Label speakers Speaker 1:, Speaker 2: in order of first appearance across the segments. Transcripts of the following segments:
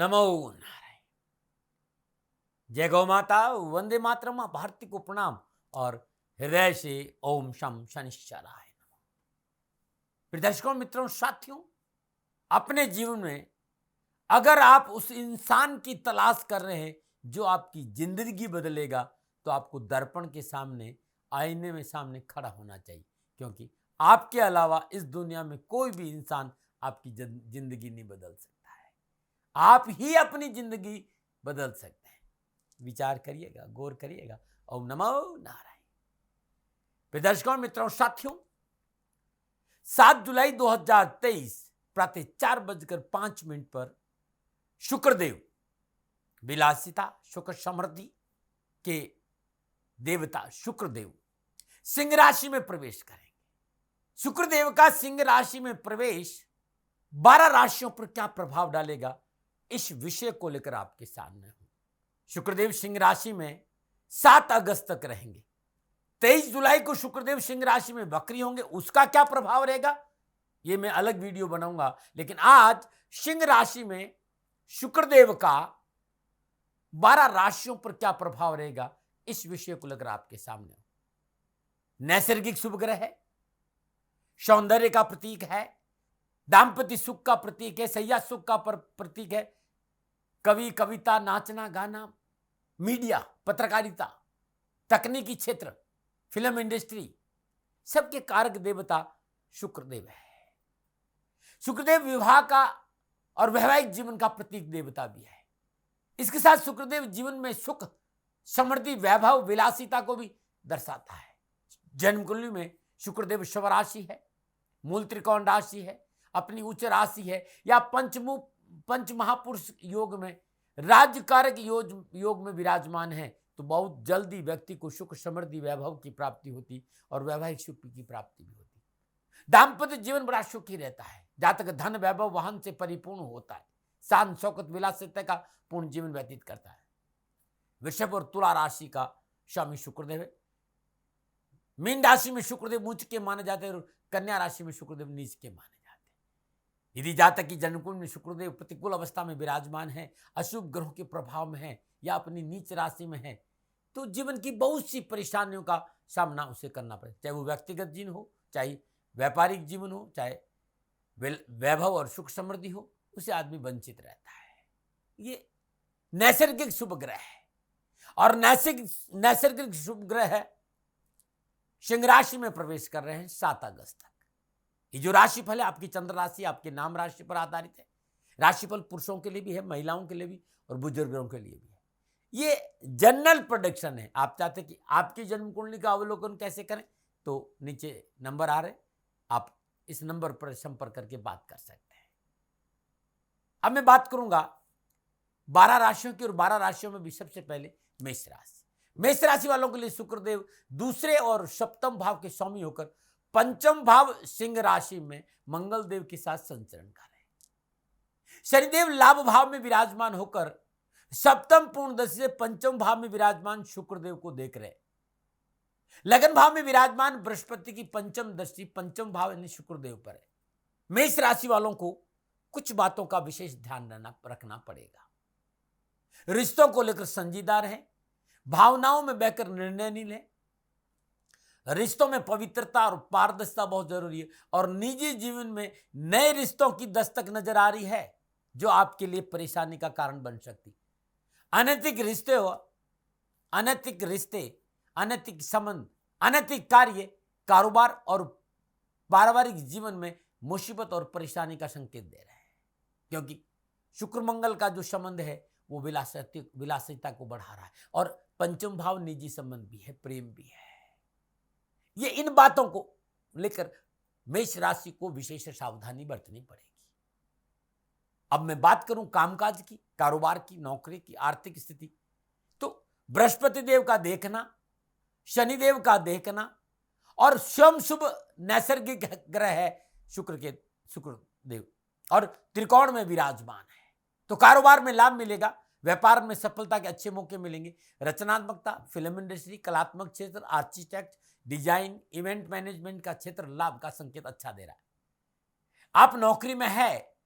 Speaker 1: नमो नारायण। जय गौ माता, वंदे मातरम, भारती को प्रणाम और हृदय से ओम शम शनिश्चराय नमः। प्रिय दर्शकों, मित्रों, साथियों, अपने जीवन में अगर आप उस इंसान की तलाश कर रहे हैं जो आपकी जिंदगी बदलेगा, तो आपको दर्पण के सामने, आईने में सामने खड़ा होना चाहिए, क्योंकि आपके अलावा इस दुनिया में कोई भी इंसान आपकी जिंदगी नहीं बदल सकता है। आप ही अपनी जिंदगी बदल सकते हैं। विचार करिएगा, गौर करिएगा। ओम नमो नारायण। प्रिय दर्शकों, मित्रों, साथियों, 7 जुलाई 2023 प्रातः 4:05 पर शुक्रदेव विलासिता, सुख समृद्धि के देवता शुक्रदेव सिंह राशि में प्रवेश करेंगे। शुक्रदेव का सिंह राशि में प्रवेश 12 राशियों पर क्या प्रभाव डालेगा, इस विषय को लेकर आपके सामने हूं। शुक्रदेव सिंह राशि में 7 अगस्त तक रहेंगे। 23 जुलाई को शुक्रदेव सिंह राशि में वक्री होंगे। उसका क्या प्रभाव रहेगा, ये मैं अलग वीडियो बनाऊंगा। लेकिन आज सिंह राशि में शुक्रदेव का 12 राशियों पर क्या प्रभाव रहेगा, इस विषय को लेकर आपके सामने हूं। नैसर्गिक शुभ ग्रह है, सौंदर्य का प्रतीक है, दाम्पत्य सुख का प्रतीक है, सैया सुख का प्रतीक है। कवि, कविता, नाचना, गाना, मीडिया, पत्रकारिता, तकनीकी क्षेत्र, फिल्म इंडस्ट्री, सबके कारक देवता शुक्रदेव है। शुक्रदेव विवाह का और वैवाहिक जीवन का प्रतीक देवता भी है। इसके साथ शुक्रदेव जीवन में सुख, समृद्धि, वैभव, विलासिता को भी दर्शाता है। जन्म कुंडली में शुक्रदेव शव राशि है, मूल त्रिकोण राशि है, अपनी उच्च राशि है, या पंच महापुरुष योग में, राज्यकारक योग में विराजमान है, तो बहुत जल्दी व्यक्ति को सुख, समृद्धि, वैभव की प्राप्ति होती और वैवाहिक सुख की प्राप्ति भी होती। दाम्पत्य जीवन बड़ा सुखी रहता है। जातक धन, वैभव, वाहन से परिपूर्ण होता है। शान, शौकत, विलासिता का पूर्ण जीवन व्यतीत करता है। वृषभ और तुला राशि का स्वामी शुक्रदेव है। मीन राशि में शुक्रदेव उच्च के माने जाते हैं और कन्या राशि में शुक्रदेव नीच के माने जाते हैं। यदि जातक की जन्मकुंडली में शुक्रदेव प्रतिकूल अवस्था में विराजमान है, अशुभ ग्रहों के प्रभाव में है, या अपनी नीच राशि में है, तो जीवन की बहुत सी परेशानियों का सामना उसे करना पड़े। चाहे वो व्यक्तिगत जीवन हो, चाहे व्यापारिक जीवन हो, चाहे वैभव और सुख समृद्धि हो, उसे आदमी वंचित रहता है। ये नैसर्गिक शुभ ग्रह है। और नैसर्गिक शुभ ग्रह है सिंह राशि में प्रवेश कर रहे हैं 7 अगस्त तक। ये जो राशिफल है आपकी चंद्र राशि, आपके नाम राशि पर आधारित है। राशिफल पुरुषों के लिए भी है, महिलाओं के लिए भी और बुजुर्गों के लिए भी है। ये जनरल प्रेडिक्शन है। आप चाहते कि आपकी जन्म कुंडली का अवलोकन कैसे करें, तो नीचे नंबर आ रहे, आप इस नंबर पर संपर्क करके बात कर सकते हैं। अब मैं बात करूंगा 12 राशियों की, और 12 राशियों में भी सबसे पहले मेष राशि। मेष राशि वालों के लिए शुक्रदेव दूसरे और सप्तम भाव के स्वामी होकर पंचम भाव सिंह राशि में मंगल देव के साथ संचरण कर रहे हैं। शनिदेव लाभ भाव में विराजमान होकर सप्तम पूर्ण दशा से पंचम भाव में विराजमान शुक्रदेव को देख रहे हैं। लगन भाव में विराजमान बृहस्पति की पंचम दृष्टि पंचम भाव यानी शुक्रदेव पर है। मेष राशि वालों को कुछ बातों का विशेष ध्यान रखना पड़ेगा। रिश्तों को लेकर संजीदा रहें, भावनाओं में बहकर निर्णय नहीं लें। रिश्तों में पवित्रता और पारदर्शिता बहुत जरूरी है। और निजी जीवन में नए रिश्तों की दस्तक नजर आ रही है, जो आपके लिए परेशानी का कारण बन सकती। अनैतिक रिश्ते, अनैतिक संबंध, अनैतिक कार्य, कारोबार और पारिवारिक जीवन में मुसीबत और परेशानी का संकेत दे रहे हैं, क्योंकि शुक्र मंगल का जो संबंध है वो विलासिता को बढ़ा रहा है। और पंचम भाव निजी संबंध भी है, प्रेम भी है। ये इन बातों को लेकर मेष राशि को विशेष सावधानी बरतनी पड़ेगी। अब मैं बात करूं कामकाज की, कारोबार की, नौकरी की, आर्थिक स्थिति, तो बृहस्पति देव का देखना, शनिदेव का देखना और स्वयं शुभ नैसर्गिक ग्रह है शुक्रदेव और त्रिकोण में विराजमान है, तो कारोबार में लाभ मिलेगा। व्यापार में सफलता के अच्छे मौके मिलेंगे। रचनात्मकता, फिल्म इंडस्ट्री, कलात्मक क्षेत्र, आर्किटेक्ट, डिजाइन, इवेंट मैनेजमेंट का क्षेत्र लाभ का संकेत अच्छा दे रहा है। आप नौकरी में है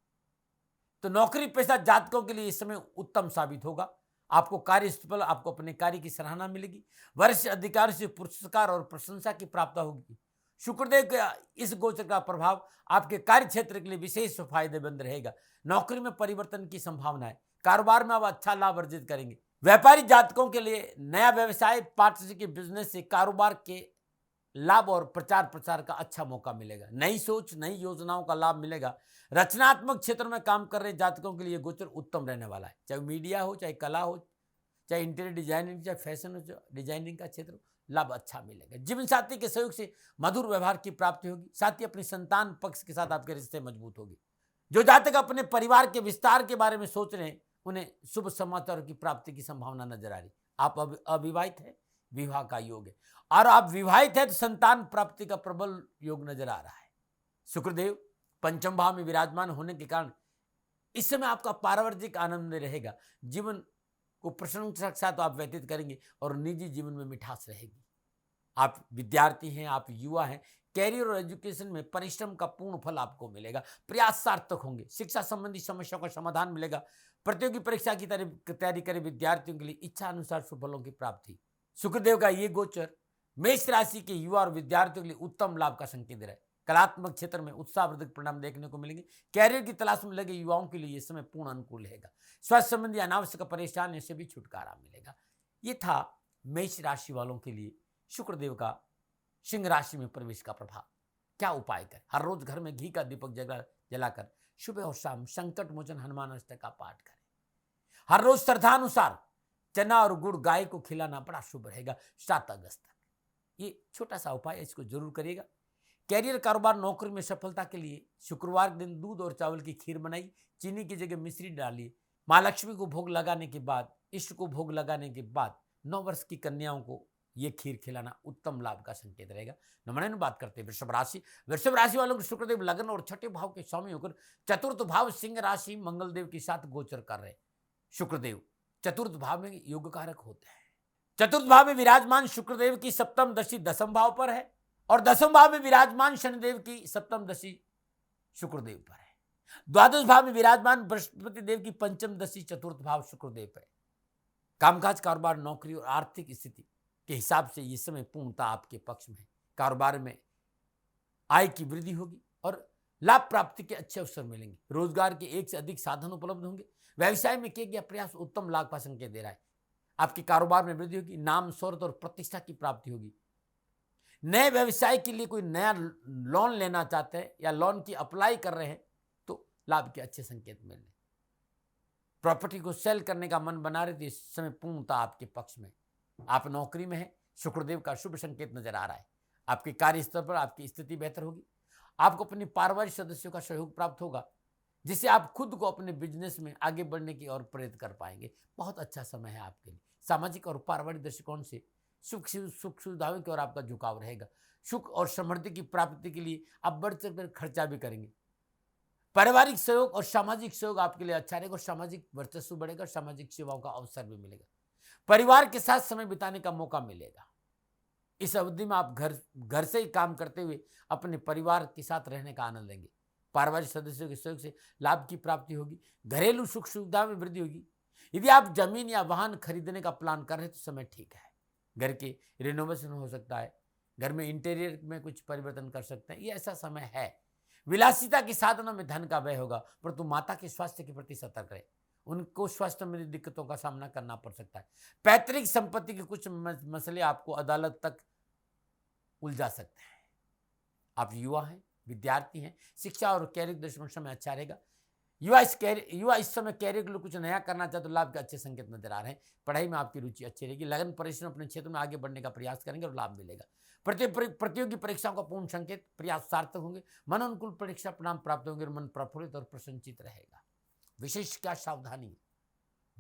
Speaker 1: तो नौकरी पेशा जातकों के लिए इस समय उत्तम साबित होगा। आपको कार्यस्थल पर आपको अपने कार्य की सराहना मिलेगी। वरिष्ठ अधिकारी से पुरस्कार और प्रशंसा की प्राप्ति होगी। शुक्रदेव का इस गोचर का प्रभाव आपके कार्य क्षेत्र के लिए विशेष फायदेमंद रहेगा। नौकरी में परिवर्तन की संभावना है। कारोबार में आप अच्छा लाभ अर्जित करेंगे। व्यापारी जातकों के लिए नया व्यवसाय, पार्टनरशिप के बिजनेस से कारोबार के लाभ और प्रचार प्रसार का अच्छा मौका मिलेगा। नई सोच, नई योजनाओं का लाभ मिलेगा। रचनात्मक क्षेत्र में काम कर रहे जातकों के लिए गोचर उत्तम रहने वाला है। चाहे मीडिया हो, चाहे कला हो, चाहे इंटीरियर डिजाइनिंग, चाहे फैशन हो, चाहे डिजाइनिंग का क्षेत्र हो, लाभ अच्छा मिलेगा। जीवन साथी के सहयोग से मधुर व्यवहार की प्राप्ति होगी। साथ ही अपनी संतान पक्ष के साथ आपके रिश्ते मजबूत होगी। जो जातक अपने परिवार के विस्तार के बारे में सोच रहे हैं, उन्हें शुभ समाचार की प्राप्ति की संभावना नजर आ रही। आप अविवाहित है, विवाह का योग है, और आप विवाहित है तो संतान प्राप्ति का प्रबल योग नजर आ रहा है। शुक्रदेव पंचम भाव में विराजमान होने के कारण इस समय आपका पारिवारिक आनंद रहेगा। जीवन को प्रसन्नता के साथ आप व्यतीत करेंगे और निजी जीवन में मिठास रहेगी। आप विद्यार्थी हैं, आप युवा हैं, कैरियर और एजुकेशन में परिश्रम का पूर्ण फल आपको मिलेगा। प्रयास सार्थक होंगे। शिक्षा संबंधी समस्याओं का समाधान मिलेगा। प्रतियोगी परीक्षा की तैयारी करे विद्यार्थियों के लिए इच्छा अनुसार सुफलों की प्राप्ति। शुक्रदेव का ये गोचर मेष राशि के युवा और विद्यार्थियों के लिए उत्तम लाभ का संकेत दे रहा है। कलात्मक क्षेत्र में उत्साहवर्धक परिणाम देखने को मिलेंगे। कैरियर की तलाश में लगे युवाओं के लिए यह समय पूर्ण अनुकूल रहेगा। स्वास्थ्य संबंधी अनावश्यक परेशानियों से भी छुटकारा मिलेगा। ये था मेष राशि वालों के लिए शुक्रदेव का सिंह राशि में प्रवेश का प्रभाव। क्या उपाय करें? हर रोज घर में घी का दीपक जलाकर सुबह और शाम संकट मोचन हनुमान अष्टक का पाठ करें। हर रोज श्रद्धानुसार चना और गुड़ गाय को खिलाना बड़ा शुभ रहेगा 7 अगस्त तक। ये छोटा सा उपाय, इसको जरूर करिएगा। कैरियर, कारोबार, नौकरी में सफलता के लिए शुक्रवार के दिन दूध और चावल की खीर बनाई, चीनी की जगह मिश्री डालिए। माँ लक्ष्मी को भोग लगाने के बाद, इष्ट को भोग लगाने के बाद 9 वर्ष की कन्याओं को ये खीर खिलाना उत्तम लाभ का संकेत रहेगा। नंबर बात करते हैं वृषभ राशि। वृषभ राशि वालों को शुक्रदेव लग्न और छठे भाव के स्वामी होकर चतुर्थ भाव सिंह राशि मंगल देव के साथ गोचर कर रहे। शुक्रदेव चतुर्थ भाव में योग कारक होते हैं। चतुर्थ भाव में विराजमान शुक्रदेव की सप्तम दशा दसम भाव पर है, और दसम भाव में विराजमान शनिदेव की सप्तम दशा शुक्रदेव पर है। द्वादश भाव में विराजमान बृहस्पति देव की पंचम दशा चतुर्थ भाव शुक्रदेव पर है। कामकाज, कारोबार, नौकरी और आर्थिक स्थिति के हिसाब से इस समय पूर्णता आपके पक्ष में है। कारोबार में आय की वृद्धि होगी और लाभ प्राप्ति के अच्छे अवसर मिलेंगे। रोजगार के एक से अधिक साधन उपलब्ध होंगे। व्यवसाय में किए गए प्रयास उत्तम लाभ का संकेत दे रहा है। आपके कारोबार में वृद्धि होगी। नाम, शौहरत और प्रतिष्ठा की प्राप्ति होगी। नए व्यवसाय के लिए कोई नया लोन लेना चाहते हैं या लोन की अप्लाई कर रहे हैं तो लाभ के अच्छे संकेत मिल रहे। प्रॉपर्टी को सेल करने का मन बना रहे तो इस समय पूर्णता आपके पक्ष में। आप नौकरी में हैं, शुक्रदेव का शुभ संकेत नजर आ रहा है। आपके कार्यस्थल पर आपकी स्थिति बेहतर होगी। आपको अपने पारिवारिक सदस्यों का सहयोग प्राप्त होगा, जिससे आप खुद को अपने बिजनेस में आगे बढ़ने की ओर प्रेरित कर पाएंगे। बहुत अच्छा समय है आपके लिए। सामाजिक और पारिवारिक दृष्टिकोण से सुख सुविधाओं की ओर आपका झुकाव रहेगा। सुख और समृद्धि की प्राप्ति के लिए आप बढ़ चढ़कर खर्चा भी करेंगे। पारिवारिक सहयोग और सामाजिक सहयोग आपके लिए अच्छा रहेगा और सामाजिक वर्चस्व बढ़ेगा। सामाजिक सेवाओं का अवसर भी मिलेगा। परिवार के साथ समय बिताने का मौका मिलेगा। इस अवधि में आप घर से ही काम करते हुए अपने परिवार के साथ रहने का आनंद लेंगे। पारिवारिक सदस्यों के सहयोग से लाभ की प्राप्ति होगी। घरेलू सुख सुविधा में वृद्धि होगी। यदि आप जमीन या वाहन खरीदने का प्लान कर रहे हैं तो समय ठीक है। घर के रिनोवेशन हो सकता है, घर में इंटीरियर में कुछ परिवर्तन कर सकते हैं। ये ऐसा समय है। विलासिता के साधनों में धन का व्यय होगा, परंतु माता के स्वास्थ्य के प्रति सतर्क रहे। उनको स्वास्थ्य में दिक्कतों का सामना करना पड़ सकता है। पैतृक संपत्ति के कुछ मसले आपको अदालत तक उलझा सकते हैं। आप युवा हैं, विद्यार्थी हैं, शिक्षा और कैरियर दृष्टिकोण समय अच्छा रहेगा। युवा इस समय कैरियर के लिए कुछ नया करना चाहते तो लाभ के अच्छे संकेत नजर आ रहे हैं। पढ़ाई में आपकी रुचि अच्छी रहेगी। लगन परिश्रम अपने क्षेत्र में आगे बढ़ने का प्रयास करेंगे और लाभ मिलेगा। प्रतियोगी परीक्षाओं का पूर्ण संकेत, प्रयास सार्थक होंगे। मन अनुकूल परीक्षा परिणाम प्राप्त होंगे और मन प्रफुल्लित और प्रसन्नचित रहेगा। विशेष क्या सावधानी?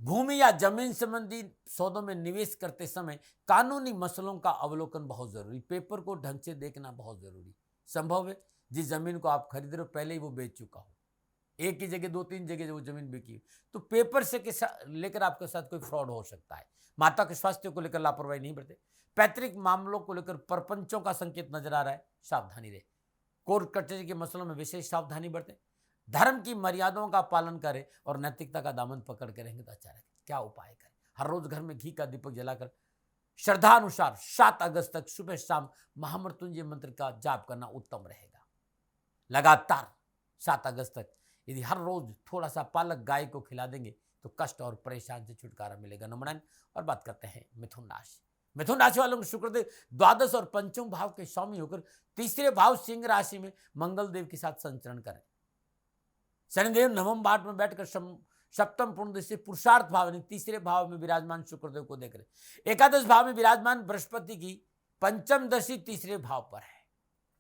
Speaker 1: भूमि या जमीन संबंधी सौदों में निवेश करते समय कानूनी मसलों का अवलोकन बहुत जरूरी। पेपर को ढंग से देखना बहुत जरूरी। संभव है जिस जमीन को आप खरीद रहे हो पहले ही वो बेच चुका हो, एक ही जगह 2-3 जगह वो जमीन बिकी, तो पेपर से लेकर आपके साथ कोई फ्रॉड हो सकता है। माता के स्वास्थ्य को लेकर लापरवाही नहीं बरते। पैतृक मामलों को लेकर परपंचों का संकेत नजर आ रहा है, सावधानी रहे। कोर्ट कचहरी के मसलों में विशेष सावधानी बरतें। धर्म की मर्यादाओं का पालन करें और नैतिकता का दामन पकड़ के रहेंगे तो अच्छा रहेगा। क्या उपाय करें? हर रोज घर में घी का दीपक जलाकर श्रद्धानुसार 7 अगस्त तक सुबह शाम महामृत्युंजय मंत्र का जाप करना उत्तम रहेगा। लगातार 7 अगस्त तक यदि हर रोज थोड़ा सा पालक गाय को खिला देंगे तो कष्ट और परेशान से छुटकारा मिलेगा। नमन। और बात करते हैं मिथुन राशि। मिथुन राशि वालों को शुक्रदेव द्वादश और पंचम भाव के स्वामी होकर तीसरे भाव सिंह राशि में मंगल देव के साथ संचरण करें। शनिदेव नवम भाव में बैठकर सप्तम पूर्ण दृष्टि पुरुषार्थ भाव यानी तीसरे भाव में विराजमान शुक्रदेव को देख रहे। एकादश भाव में विराजमान बृहस्पति की पंचम दृष्टि तीसरे भाव पर है।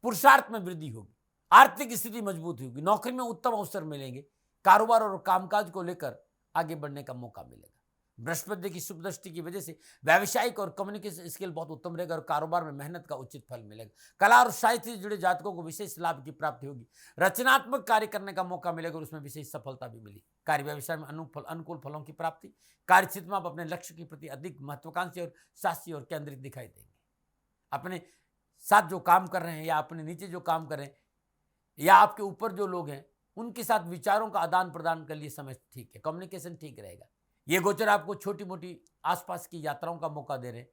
Speaker 1: पुरुषार्थ में वृद्धि होगी, आर्थिक स्थिति मजबूत होगी, नौकरी में उत्तम अवसर मिलेंगे, कारोबार और कामकाज को लेकर आगे बढ़ने का मौका मिलेगा। बृहस्पति की शुभ दृष्टि की वजह से व्यावसायिक और कम्युनिकेशन स्किल बहुत उत्तम रहेगा और कारोबार में मेहनत का उचित फल मिलेगा। कला और साहित्य से जुड़े जातकों को विशेष लाभ की प्राप्ति होगी। रचनात्मक कार्य करने का मौका मिलेगा और उसमें विशेष सफलता भी मिली। कार्य व्यवसाय में अनुकूल फलों की प्राप्ति। कार्य क्षेत्र में आप अपने लक्ष्य के प्रति अधिक महत्वाकांक्षी और साहसी और केंद्रित दिखाई देंगे। अपने साथ जो काम कर रहे हैं या अपने नीचे जो काम कर रहे हैं या आपके ऊपर जो लोग हैं उनके साथ विचारों का आदान प्रदान के लिए समय ठीक है, कम्युनिकेशन ठीक रहेगा। ये गोचर आपको छोटी मोटी आसपास की यात्राओं का मौका दे रहे हैं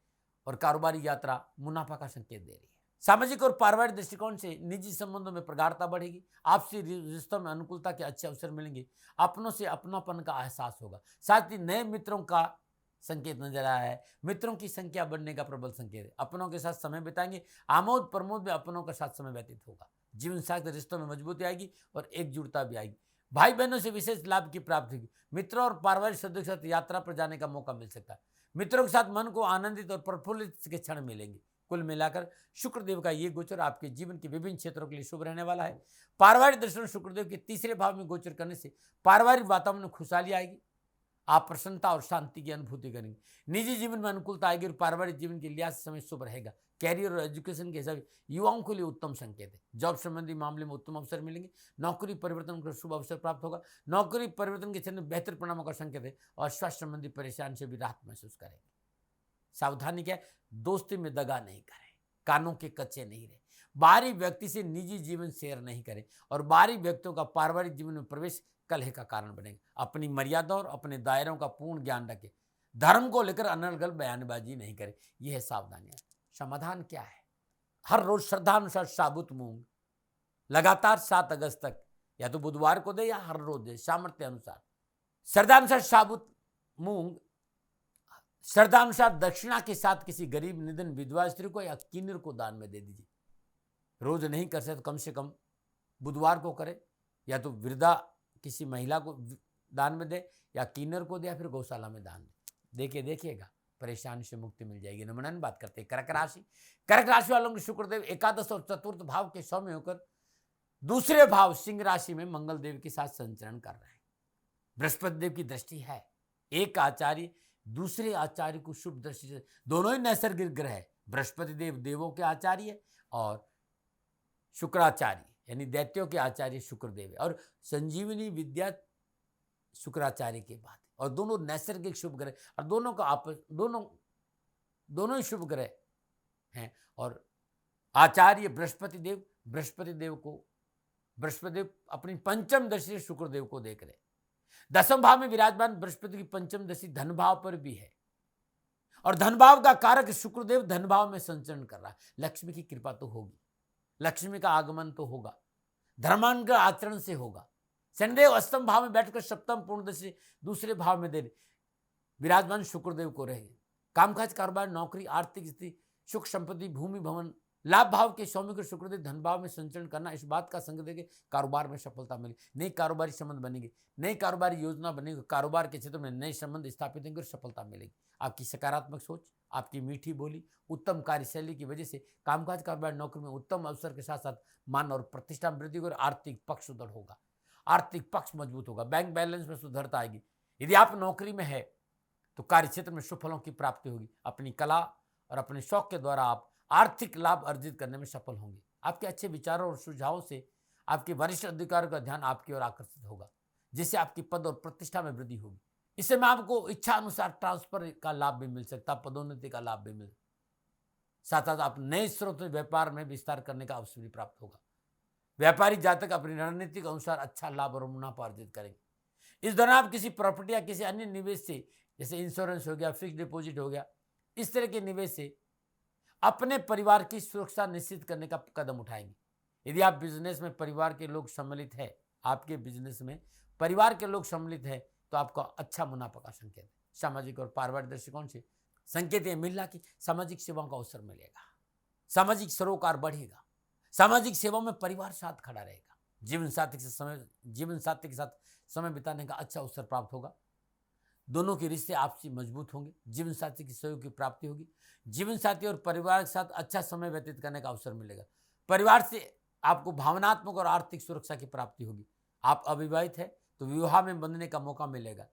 Speaker 1: और कारोबारी यात्रा मुनाफा का संकेत दे रही है। सामाजिक और पारिवारिक दृष्टिकोण से निजी संबंधों में प्रगाढ़ता बढ़ेगी। आपसी रिश्तों में अनुकूलता के अच्छे अवसर मिलेंगे। अपनों से अपनापन का एहसास होगा। साथ ही नए मित्रों का संकेत नजर आया है। मित्रों की संख्या बढ़ने का प्रबल संकेत है। अपनों के साथ समय बिताएंगे। आमोद प्रमोद में अपनों के साथ समय व्यतीत होगा। जीवन साथी रिश्तों में मजबूती आएगी और एकजुटता भी आएगी। भाई बहनों से विशेष लाभ की प्राप्ति होगी। मित्रों और पारिवारिक सदस्यों के साथ यात्रा पर जाने का मौका मिल सकता है। मित्रों के साथ मन को आनंदित और प्रफुल्लित के क्षण मिलेंगे। कुल मिलाकर शुक्रदेव का ये गोचर आपके जीवन के विभिन्न क्षेत्रों के लिए शुभ रहने वाला है। पारिवारिक दृष्टि शुक्रदेव के तीसरे भाव में गोचर करने से पारिवारिक वातावरण में खुशहाली आएगी। आप प्रसन्नता और शांति की अनुभूति करेंगे। निजी जीवन में अनुकूलता आएगी और पारिवारिक जीवन के लिहाज समय शुभ रहेगा। कैरियर और एजुकेशन के हिसाब से युवाओं के लिए उत्तम संकेत है। जॉब संबंधी मामले में उत्तम अवसर मिलेंगे। नौकरी परिवर्तन का शुभ अवसर प्राप्त होगा। नौकरी परिवर्तन के क्षेत्र में बेहतर परिणामों का संकेत है और स्वास्थ्य संबंधी परेशानी से भी राहत महसूस करेंगे। सावधानी क्या है? दोस्ती में दगा नहीं करें, कानों के कच्चे नहीं रहे, बाहरी व्यक्ति से निजी जीवन शेयर नहीं करें और बाहरी व्यक्तियों का पारिवारिक जीवन में प्रवेश कलह का कारण बनेगा। अपनी मर्यादा और अपने दायरों का पूर्ण ज्ञान रखें। धर्म को लेकर अनर्गल बयानबाजी नहीं करें। यह है सावधानियां। समाधान क्या है? हर रोज श्रद्धानुसार साबुत मूंग लगातार 7 अगस्त तक या तो बुधवार को दे या हर रोज दे, सामर्थ्य अनुसार। श्रद्धानुसार साबुत मूंग श्रद्धानुसार दक्षिणा के साथ किसी गरीब निधन विधवा स्त्री को या किन्नर को दान में दे दीजिए। रोज नहीं कर सकते तो कम से कम बुधवार को करें, या तो वृद्धा किसी महिला को दान में दे या किन्नर को दे या फिर गौशाला में दान दे। देखिएगा परेशानी से मुक्ति मिल जाएगी। नमन। बात करते हैं कर्क राशि। कर्क राशि वालों के शुक्रदेव एकादश और चतुर्थ भाव के स्वामी होकर दूसरे भाव सिंह राशि में मंगल देव के साथ संचरण कर रहे हैं। बृहस्पति देव की दृष्टि है। एक आचार्य दूसरे आचार्य को शुभ दृष्टि से, दोनों ही नैसर्गिक ग्रह है। बृहस्पति देव देवों के आचार्य और शुक्राचार्य यानी दैत्यों के आचार्य शुक्रदेव है और संजीवनी विद्या शुक्राचार्य के बाद और दोनों नैसर्गिक शुभ ग्रह और दोनों का आपस दोनों ही शुभ ग्रह हैं। और आचार्य बृहस्पति देव अपनी पंचम दृष्टि शुक्रदेव को देख रहे। दसम भाव में विराजमान बृहस्पति की पंचम दृष्टि धन भाव पर भी है और धन भाव का कारक शुक्रदेव धन भाव में संचरण कर रहा है। लक्ष्मी की कृपा तो होगी, लक्ष्मी का आगमन तो होगा, धर्मांग आचरण से होगा। शनिदेव अष्टम भाव में बैठकर सप्तम पूर्ण दृष्टि दूसरे भाव में दे विराजमान शुक्रदेव को रहेंगे। कामकाज, कारोबार, नौकरी, आर्थिक स्थिति, सुख संपत्ति, भूमि, भवन, लाभ भाव के स्वामी को शुक्रदेव धन भाव में संचरण करना इस बात का संकेत है कि कारोबार में सफलता मिलेगी। नई कारोबारी संबंध बनेंगे, नई कारोबारी योजना बनेगी, कारोबार के क्षेत्र में नए संबंध स्थापित होंगे और सफलता मिलेगी। आपकी सकारात्मक सोच, आपकी मीठी बोली, उत्तम कार्यशैली की वजह से कामकाज, कारोबार, नौकरी में उत्तम अवसर के साथ साथ मान और प्रतिष्ठा में वृद्धि और आर्थिक पक्ष सुदृढ़ होगा, आर्थिक पक्ष मजबूत होगा, बैंक बैलेंस में सुधरता आएगी। यदि आप नौकरी में है तो कार्य क्षेत्र में सुफलों की प्राप्ति होगी। अपनी कला और अपने शौक के द्वारा आप आर्थिक लाभ अर्जित करने में सफल होंगे। आपके अच्छे विचारों और सुझावों से आपके वरिष्ठ अधिकारियों का ध्यान आपकी ओर आकर्षित होगा, जिससे आपकी पद और प्रतिष्ठा में वृद्धि होगी। इससे में आपको इच्छा अनुसार ट्रांसफर का लाभ भी मिल सकता है, पदोन्नति का लाभ भी मिल, साथ साथ आप नए स्रोत व्यापार में विस्तार करने का अवसर भी प्राप्त होगा। व्यापारी जातक अपनी रणनीति के अनुसार अच्छा लाभ और मुनाफा अर्जित करेंगे। इस दौरान आप किसी प्रॉपर्टी या किसी अन्य निवेश से, जैसे इंश्योरेंस हो गया, फिक्स डिपॉजिट हो गया, इस तरह के निवेश से अपने परिवार की सुरक्षा निश्चित करने का कदम उठाएंगे। यदि आप बिजनेस में परिवार के लोग सम्मिलित है, आपके बिजनेस में परिवार के लोग सम्मिलित है, तो आपका अच्छा मुनाफा का संकेत है। सामाजिक और पारिवारिक दृष्टिकोण से संकेत यह मिल रहा कि सामाजिक सेवाओं का अवसर मिलेगा, सामाजिक सरोकार बढ़ेगा, सामाजिक सेवा में परिवार साथ खड़ा रहेगा, जीवन साथी के साथ समय बिताने का अच्छा अवसर प्राप्त होगा। दोनों के रिश्ते आपसी मजबूत होंगे, जीवन साथी की सहयोग की प्राप्ति होगी, जीवन साथी और परिवार के साथ अच्छा समय व्यतीत करने का अवसर मिलेगा। परिवार से आपको भावनात्मक और आर्थिक सुरक्षा की प्राप्ति होगी। आप अविवाहित है तो विवाह में बंधने का मौका मिलेगा।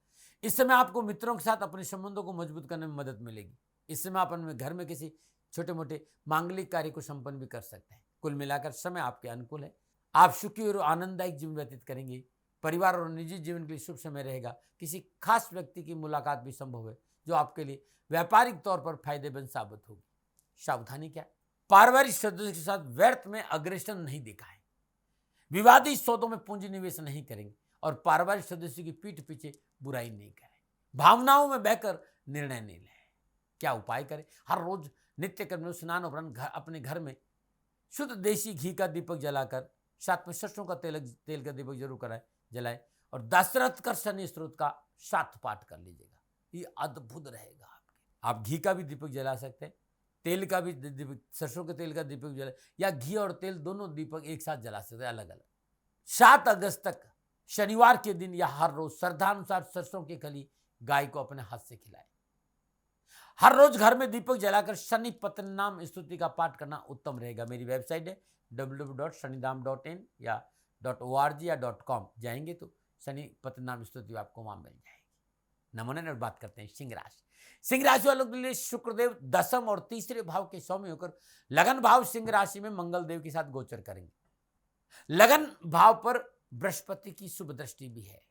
Speaker 1: इस समय आपको मित्रों के साथ अपने संबंधों को मजबूत करने में मदद मिलेगी। इस समय आप अपने घर में किसी छोटे मोटे मांगलिक कार्य को संपन्न भी कर सकते हैं। कुल मिलाकर समय आपके अनुकूल है। आप सुखी और आनंददायक जीवन व्यतीत करेंगे। परिवार और निजी जीवन के लिए शुभ समय रहेगा। किसी खास व्यक्ति की मुलाकात भी संभव है जो आपके लिए व्यापारिक तौर पर फायदेमंद साबित होगी। सावधानी क्या है? पारिवारिक सदस्यों के साथ व्यर्थ में अग्रेसन नहीं दिखाएं। विवादित सौदों में पूंजी निवेश नहीं करेंगे और पारिवारिक सदस्यों की पीठ पीछे बुराई नहीं करें। भावनाओं में बहकर निर्णय नहीं लें। क्या उपाय करें? हर रोज नित्य कर्म में स्नान उपरांत अपने घर में शुद्ध देसी घी का दीपक जलाकर, साथ में सरसों का तेल का दीपक जरूर जलाए और दशरथ कर शनि स्त्रोत का 7 पाठ कर लीजिएगा। ये अद्भुत रहेगा आपके। आप घी का भी दीपक जला सकते हैं, तेल का भी दीपक, सरसों के तेल का दीपक जला, या घी और तेल दोनों दीपक एक साथ जला सकते हैं अलग अलग। 7 अगस्त तक शनिवार के दिन या हर रोज श्रद्धानुसार सरसों की खली गाय को अपने हाथ से खिलाए। हर रोज घर में दीपक जलाकर शनि पतनाम स्तुति का पाठ करना उत्तम रहेगा। मेरी वेबसाइट है www.shanidham.in या .org या .com। जाएंगे तो शनि पतनाम स्तुति आपको वहां मिल जाएगी। नमूने और बात करते हैं सिंह राशि। सिंह राशि वालों के लिए शुक्रदेव दशम और तीसरे भाव के स्वामी होकर लगन भाव सिंह राशि में मंगल देव के साथ गोचर करेंगे। लगन भाव पर बृहस्पति की शुभ दृष्टि भी है।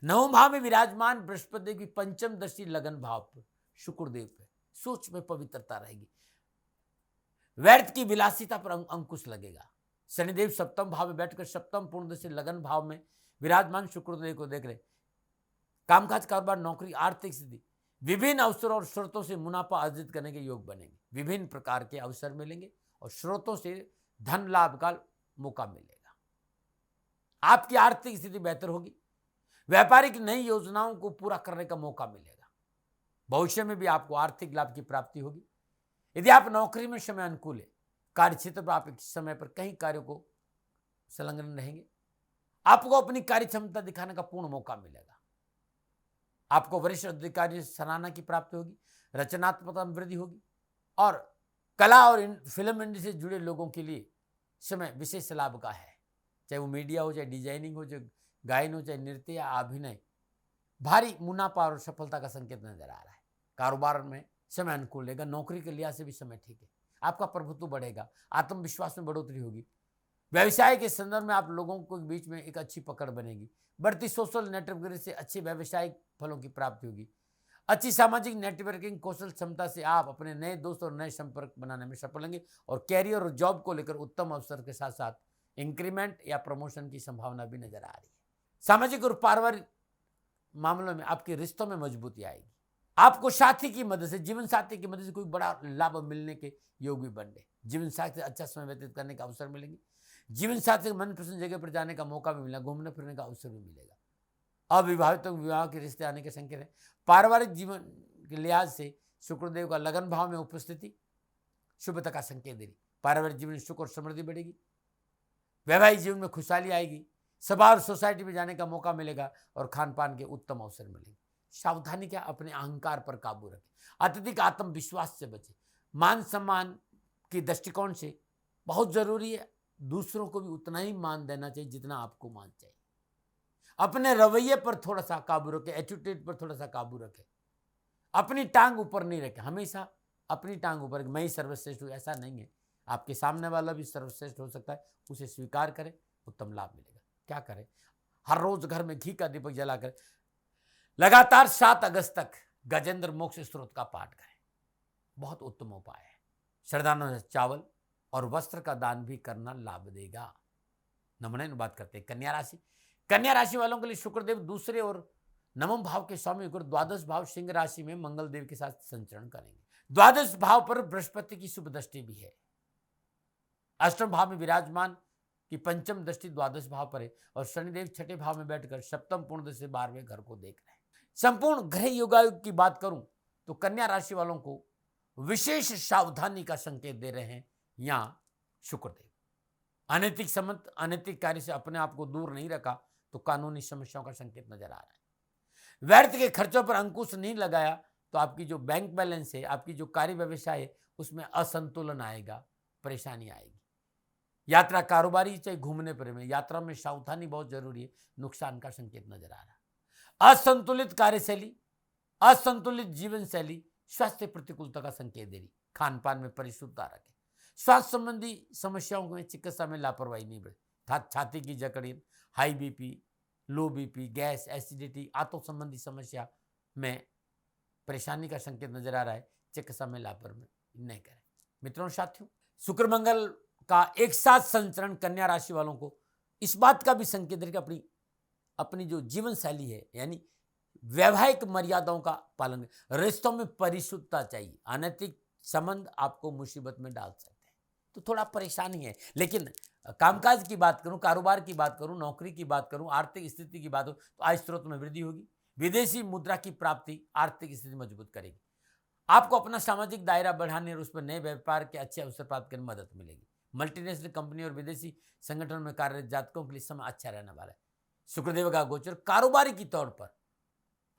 Speaker 1: 9वें भाव में विराजमान बृहस्पति की पंचम दृष्टि लगन भाव पर शुक्रदेव पे, सोच में पवित्रता रहेगी। व्यर्थ की विलासिता पर अंकुश लगेगा। शनिदेव सप्तम भाव में बैठकर सप्तम पूर्ण दृष्टि लगन भाव में विराजमान शुक्रदेव को देख रहे। कामकाज, कारोबार, नौकरी, आर्थिक स्थिति, विभिन्न अवसरों और स्रोतों से मुनाफा अर्जित करने के योग बनेंगे। विभिन्न प्रकार के अवसर मिलेंगे और स्रोतों से धन लाभ का मौका मिलेगा। आपकी आर्थिक स्थिति बेहतर होगी। व्यापारिक नई योजनाओं को पूरा करने का मौका मिलेगा। भविष्य में भी आपको आर्थिक लाभ की प्राप्ति होगी। यदि आप नौकरी में समय अनुकूल है, कार्य क्षेत्र पर आप एक समय पर कई कार्यों को संलग्न रहेंगे। आपको अपनी कार्य क्षमता दिखाने का पूर्ण मौका मिलेगा। आपको वरिष्ठ अधिकारी से सराहना की प्राप्ति होगी। रचनात्मकता में वृद्धि होगी और कला और फिल्म इंडस्ट्री से जुड़े लोगों के लिए समय विशेष लाभ का है। चाहे वो मीडिया हो, चाहे डिजाइनिंग हो, चाहे गायन हो, चाहे नृत्य या अभिनय, भारी मुनाफा और सफलता का संकेत नजर आ रहा है। कारोबार में समय अनुकूल रहेगा। नौकरी के लिहाज से भी समय ठीक है। आपका प्रभुत्व बढ़ेगा, आत्मविश्वास में बढ़ोतरी होगी। व्यवसाय के संदर्भ में आप लोगों के बीच में एक अच्छी पकड़ बनेगी। बढ़ती सोशल नेटवर्किंग से अच्छे व्यावसायिक फलों की प्राप्ति होगी। अच्छी सामाजिक नेटवर्किंग कौशल क्षमता से आप अपने नए दोस्त और नए संपर्क बनाने में सफल होंगे और कैरियर और जॉब को लेकर उत्तम अवसर के साथ साथ इंक्रीमेंट या प्रमोशन की संभावना भी नजर आ रही है। सामाजिक और पारिवारिक मामलों में आपके रिश्तों में मजबूती आएगी। आपको साथी की मदद से, जीवन साथी की मदद से कोई बड़ा लाभ मिलने के योग भी बन रहे। जीवन साथी से अच्छा समय व्यतीत करने का अवसर मिलेंगे। जीवन साथी के मनपसंद जगह पर जाने का मौका भी मिलेगा। घूमने फिरने का अवसर भी मिलेगा। अविवाहितों को विवाह के रिश्ते आने के संकेत है। पारिवारिक जीवन के लिहाज से शुक्रदेव का लगन भाव में उपस्थिति शुभता का संकेत दे रही। पारिवारिक जीवन में सुख और समृद्धि बढ़ेगी। वैवाहिक जीवन में खुशहाली आएगी। सभा और सोसाइटी में जाने का मौका मिलेगा और खान पान के उत्तम अवसर मिलेंगे। सावधानी क्या? अपने अहंकार पर काबू रखें। अत्यधिक आत्मविश्वास से बचें। मान सम्मान के दृष्टिकोण से बहुत जरूरी है। दूसरों को भी उतना ही मान देना चाहिए जितना आपको मान चाहिए। अपने रवैये पर थोड़ा सा काबू रखें। एटीट्यूड पर थोड़ा सा काबू रखें। अपनी टांग ऊपर नहीं रखें। हमेशा अपनी टांग ऊपर, मैं ही सर्वश्रेष्ठ हूँ, ऐसा नहीं है। आपके सामने वाला भी सर्वश्रेष्ठ हो सकता है। उसे स्वीकार करें, उत्तम लाभ मिलेगा। क्या करें? हर रोज घर में घी का दीपक जलाकर लगातार 7 अगस्त तक गजेंद्र मोक्ष स्त्रोत का पाठ करें। बहुत उत्तम उपाय है। श्रद्धालु चावल, और वस्त्र का दान भी करना लाभ देगा। नंबर 9 बात करते हैं कन्या राशि। कन्या राशि वालों के लिए शुक्रदेव दूसरे और नवम भाव के स्वामी होकर द्वादश भाव सिंह राशि में मंगल देव के साथ संचरण करेंगे। द्वादश भाव पर बृहस्पति की शुभ दृष्टि भी है। अष्टम भाव में विराजमान की पंचम दृष्टि द्वादश भाव पर है और शनिदेव छठे भाव में बैठकर सप्तम पूर्ण दृष्टि से 12वें घर को देख रहे हैं। संपूर्ण ग्रह योगायोग की बात करूं तो कन्या राशि वालों को विशेष सावधानी का संकेत दे रहे हैं यहां शुक्रदेव। अनैतिक संबंध अनैतिक कार्य से अपने आप को दूर नहीं रखा तो कानूनी समस्याओं का संकेत नजर आ रहा है। व्यर्थ के खर्चों पर अंकुश नहीं लगाया तो आपकी जो बैंक बैलेंस है, आपकी जो कार्य व्यवसाय है, उसमें असंतुलन आएगा, परेशानी आएगी। यात्रा कारोबारी चाहे घूमने पर में यात्रा में सावधानी बहुत जरूरी है, नुकसान का संकेत नजर आ रहा है। असंतुलित कार्यशैली, असंतुलित जीवन शैली स्वास्थ्य प्रतिकूलता का संकेत दे रही। खान पान में परिशुद्धता रखें। स्वास्थ्य संबंधी समस्याओं में चिकित्सा में लापरवाही नहीं बरतें। छाती की जकड़न, हाई बीपी, लो बीपी, गैस, एसिडिटी, आंतों संबंधी समस्या में परेशानी का संकेत नजर आ रहा है। चिकित्सा में लापरवाही नहीं करें। मित्रों साथियों, शुक्र मंगल का एक साथ संचरण कन्या राशि वालों को इस बात का भी संकेत दे कि अपनी जो जीवन शैली है यानी वैवाहिक मर्यादाओं का पालन, रिश्तों में परिशुद्धता चाहिए। अनैतिक संबंध आपको मुसीबत में डाल सकते हैं तो थोड़ा परेशानी है। लेकिन कामकाज की बात करूं, कारोबार की बात करूं, नौकरी की बात करूं, आर्थिक स्थिति की बात हो तो आय स्रोत में वृद्धि होगी। विदेशी मुद्रा की प्राप्ति आर्थिक स्थिति मजबूत करेगी। आपको अपना सामाजिक दायरा बढ़ाने और उस पर नए व्यापार के अच्छे अवसर प्राप्त करने में मदद मिलेगी। मल्टीनेशनल कंपनी और विदेशी संगठन में कार्यरत जातकों के लिए समय अच्छा रहने वाला है। शुक्रदेव का गोचर कारोबारी की तौर पर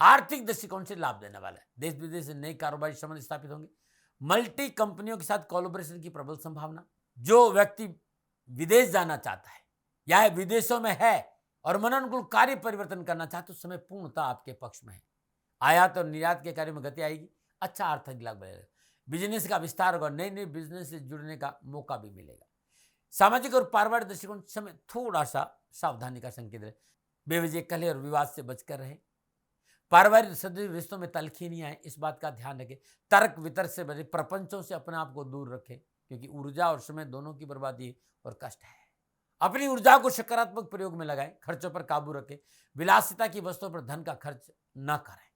Speaker 1: आर्थिक दृष्टिकोण से लाभ देने वाला है। देश विदेश से नए कारोबारी संबंध स्थापित होंगे। मल्टी कंपनियों के साथ कोलैबोरेशन की प्रबल संभावना। जो व्यक्ति विदेश जाना चाहता है या विदेशों में है और मनोनुकूल कार्य परिवर्तन करना चाहते, उस समय पूर्णतः आपके पक्ष में है। आयात और निर्यात के कार्य में गति आएगी। अच्छा आर्थिक लाभ मिलेगा। बिजनेस का विस्तार होगा। नए नए बिजनेस से जुड़ने का मौका भी मिलेगा। सामाजिक और पारिवारिक दृष्टिकोण समय थोड़ा सा सावधानी का संकेत है। बेवजह कलह और विवाद से बचकर रहे। पारिवारिक सदस्य रिश्तों में तलखी नहीं आए, इस बात का ध्यान रखें। तर्क वितर्क से बचे, प्रपंचों से अपने आप को दूर रखें क्योंकि ऊर्जा और समय दोनों की बर्बादी और कष्ट है। अपनी ऊर्जा को सकारात्मक प्रयोग में लगाएं। खर्चों पर काबू रखें। विलासिता की वस्तुओं पर धन का खर्च न करें।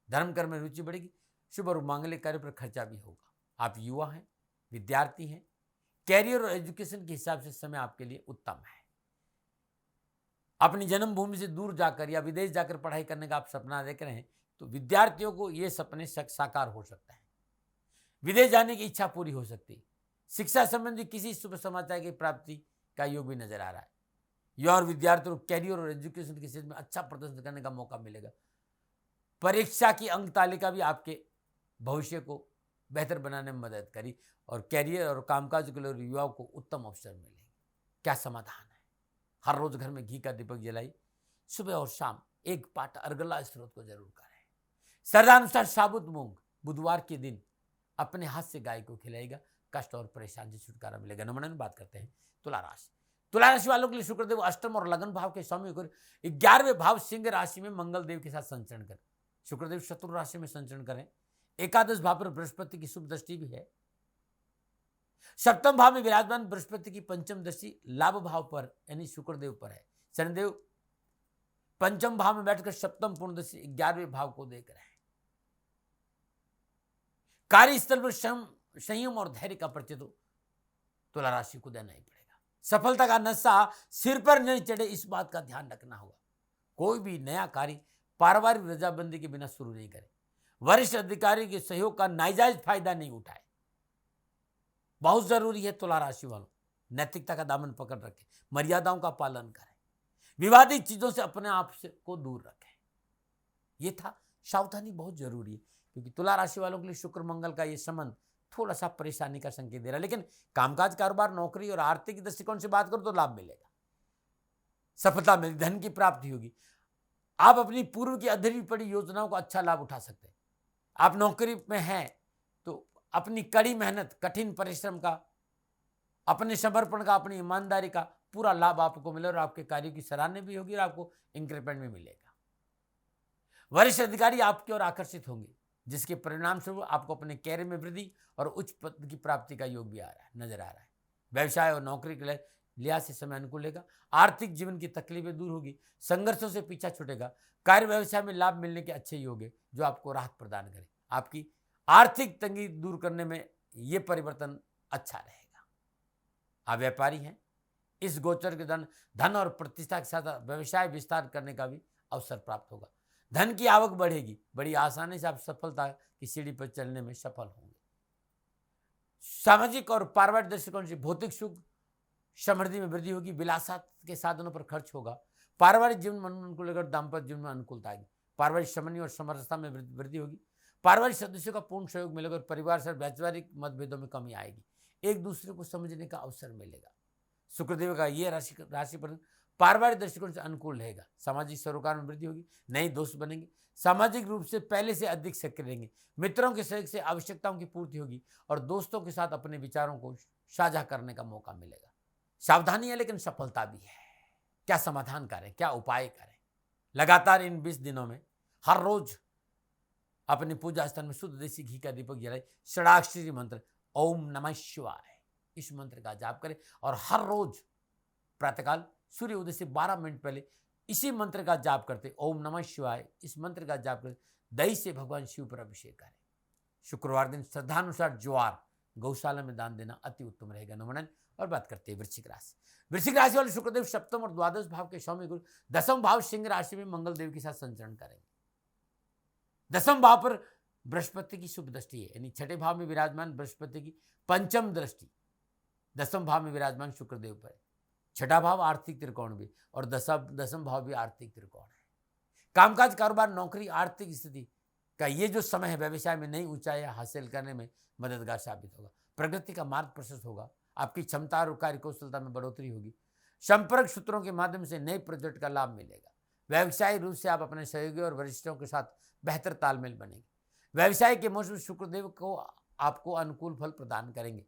Speaker 1: धर्म कर्म में रुचि बढ़ेगी। शुभ और मांगलिक कार्य पर खर्चा भी होगा। आप युवा हैं, विद्यार्थी हैं, कैरियर और एजुकेशन के हिसाब से समय आपके लिए उत्तम है। अपनी जन्मभूमि से दूर जाकर या विदेश जाकर पढ़ाई करने का आप सपना देख रहे हैं तो विद्यार्थियों को ये सपने साकार हो सकता है। विदेश जाने की इच्छा पूरी हो सकती है। शिक्षा संबंधी किसी शुभ समाचार की प्राप्ति का योग भी नजर आ रहा है। युवा और विद्यार्थियों को कैरियर और एजुकेशन के क्षेत्र में अच्छा प्रदर्शन करने का मौका मिलेगा। परीक्षा की अंक तालिका भी आपके भविष्य को बेहतर बनाने में मदद करी और कैरियर और कामकाज के लिए युवाओं को उत्तम अवसर मिलेंगे। क्या समाधान है? हर रोज घर में घी का दीपक जलाई। सुबह और शाम एक पाठ अर्गला स्त्रोत को जरूर करें। श्रद्धानुसार साबुत मूंग बुधवार के दिन अपने हाथ से गाय को खिलाएगा। कष्ट और परेशानी से छुटकारा मिलेगा। नंबर 9 बात करते हैं तुला राशि। तुला राशि वालों के लिए शुक्रदेव अष्टम और लगन भाव के स्वामी होकर 11वें भाव सिंह राशि में मंगल देव के साथ संचरण करें। शुक्रदेव शत्रु राशि में संचरण करें। एकादश भाव पर बृहस्पति की शुभ दृष्टि भी है। सप्तम भाव में विराजमान बृहस्पति की पंचम दृष्टि लाभ भाव पर यानी शुक्रदेव पर है। शनिदेव पंचम भाव में बैठकर सप्तम पूर्ण दृष्टि 11वें भाव को देख रहे हैं। कार्यस्थल पर संयम और धैर्य का परिचय तो तुला राशि को देना ही पड़ेगा। सफलता का नशा सिर पर नहीं चढ़े, इस बात का ध्यान रखना होगा। कोई भी नया कार्य पारिवारिक रजाबंदी के बिना शुरू नहीं करें। वरिष्ठ अधिकारी के सहयोग का नाजायज फायदा नहीं उठाए। बहुत जरूरी है तुला राशि वालों, नैतिकता का दामन पकड़ रखें। मर्यादाओं का पालन करें। विवादित चीजों से अपने आप से को दूर रखें। यह था, सावधानी बहुत जरूरी है क्योंकि तुला राशि वालों के लिए शुक्र मंगल का यह संबंध थोड़ा सा परेशानी का संकेत दे रहा है। लेकिन कामकाज, कारोबार, नौकरी और आर्थिक दृष्टिकोण से बात करो तो लाभ मिलेगा। सफलता मिलेगी, धन की प्राप्ति होगी। आप अपनी पूर्व की अधूरी पड़ी योजनाओं का अच्छा लाभ उठा सकते हैं। आप नौकरी में हैं तो अपनी कड़ी मेहनत, कठिन परिश्रम का, अपने समर्पण का, अपनी ईमानदारी का पूरा लाभ आपको मिले और आपके कार्य की सराहना भी होगी और आपको इंक्रीमेंट भी मिलेगा। वरिष्ठ अधिकारी आपकी ओर आकर्षित होंगे जिसके परिणाम स्वरूप आपको अपने कैरियर में वृद्धि और उच्च पद की प्राप्ति का योग भी नजर आ रहा है। व्यवसाय और नौकरी के लिए लिहाज से समय अनुकूल रहेगा। आर्थिक जीवन की तकलीफें दूर होगी, संघर्षों से पीछा छूटेगा। कार्य व्यवसाय में लाभ मिलने के अच्छे योग है जो आपको राहत प्रदान करे। आपकी आर्थिक तंगी दूर करने में ये परिवर्तन अच्छा रहेगा। आप व्यापारी हैं, इस गोचर के धन और प्रतिष्ठा के साथ व्यवसाय विस्तार करने का भी अवसर प्राप्त होगा। धन की आवक बढ़ेगी, बड़ी आसानी से आप सफलता की सीढ़ी पर चलने में सफल होंगे। सामाजिक और पारिवारिक दृष्टिकोण से भौतिक सुख समृद्धि में वृद्धि होगी, विलासात के साधनों पर खर्च होगा। पारिवारिक जीवन में अनुकूल लेकर दाम्पत्य जीवन में अनुकूलता आएगी। पारिवारिक समन्वय और समरसता में वृद्धि होगी। पारिवारिक सदस्यों का पूर्ण सहयोग मिलेगा और परिवार से वैचारिक मतभेदों में कमी आएगी। एक दूसरे को समझने का अवसर मिलेगा। शुक्रदेव का ये राशि पर पारिवारिक दृष्टिकोण से अनुकूल रहेगा। सामाजिक सरोकार में वृद्धि होगी, नए दोस्त बनेंगे, सामाजिक रूप से पहले से अधिक सक्रिय रहेंगे। मित्रों के सहयोग से आवश्यकताओं की पूर्ति होगी और दोस्तों के साथ अपने विचारों को साझा करने का मौका मिलेगा। सावधानी है लेकिन सफलता भी है। क्या समाधान करें, क्या उपाय करें? लगातार इन 20 दिनों में हर रोज अपने पूजा स्थल में शुद्ध देसी घी का दीपक जलाए, षडाक्षरी मंत्र ओम नमः शिवाय इस मंत्र का जाप करें और हर रोज प्रातःकाल सूर्य उदय से 12 मिनट पहले इसी मंत्र का जाप करते ओम नमः शिवाय इस मंत्र का जाप करते दही से भगवान शिव पर अभिषेक करें। शुक्रवार दिन श्रद्धानुसार ज्वार गौशाला में दान देना अति उत्तम रहेगा। नमन। और बात करते हैं वृश्चिक राशि। वृश्चिक राशि वाले शुक्रदेव सप्तम और द्वादश भाव के स्वामी गुरु दसम भाव सिंह राशि में मंगल देव के साथ संचरण करेंगे। दसम भाव पर बृहस्पति की शुभ दृष्टि है, यानी छठे भाव में विराजमान बृहस्पति की पंचम दृष्टि दसम भाव में विराजमान शुक्रदेव पर है। छठा भाव आर्थिक त्रिकोण भी और दसम भाव भी आर्थिक त्रिकोण है। कामकाज, कारोबार, नौकरी, आर्थिक स्थिति का ये जो समय है व्यवसाय में नई ऊंचाइयां हासिल करने में मददगार साबित होगा। प्रगति का मार्ग प्रशस्त होगा। आपकी क्षमता और कार्य कुशलता में बढ़ोतरी होगी। संपर्क सूत्रों के माध्यम से नए प्रोजेक्ट का लाभ मिलेगा। व्यवसायिक रूप से आप अपने सहयोगी और वरिष्ठों के साथ बेहतर तालमेल बनेंगे। व्यवसाय के मौसम शुक्रदेव को आपको अनुकूल फल प्रदान करेंगे।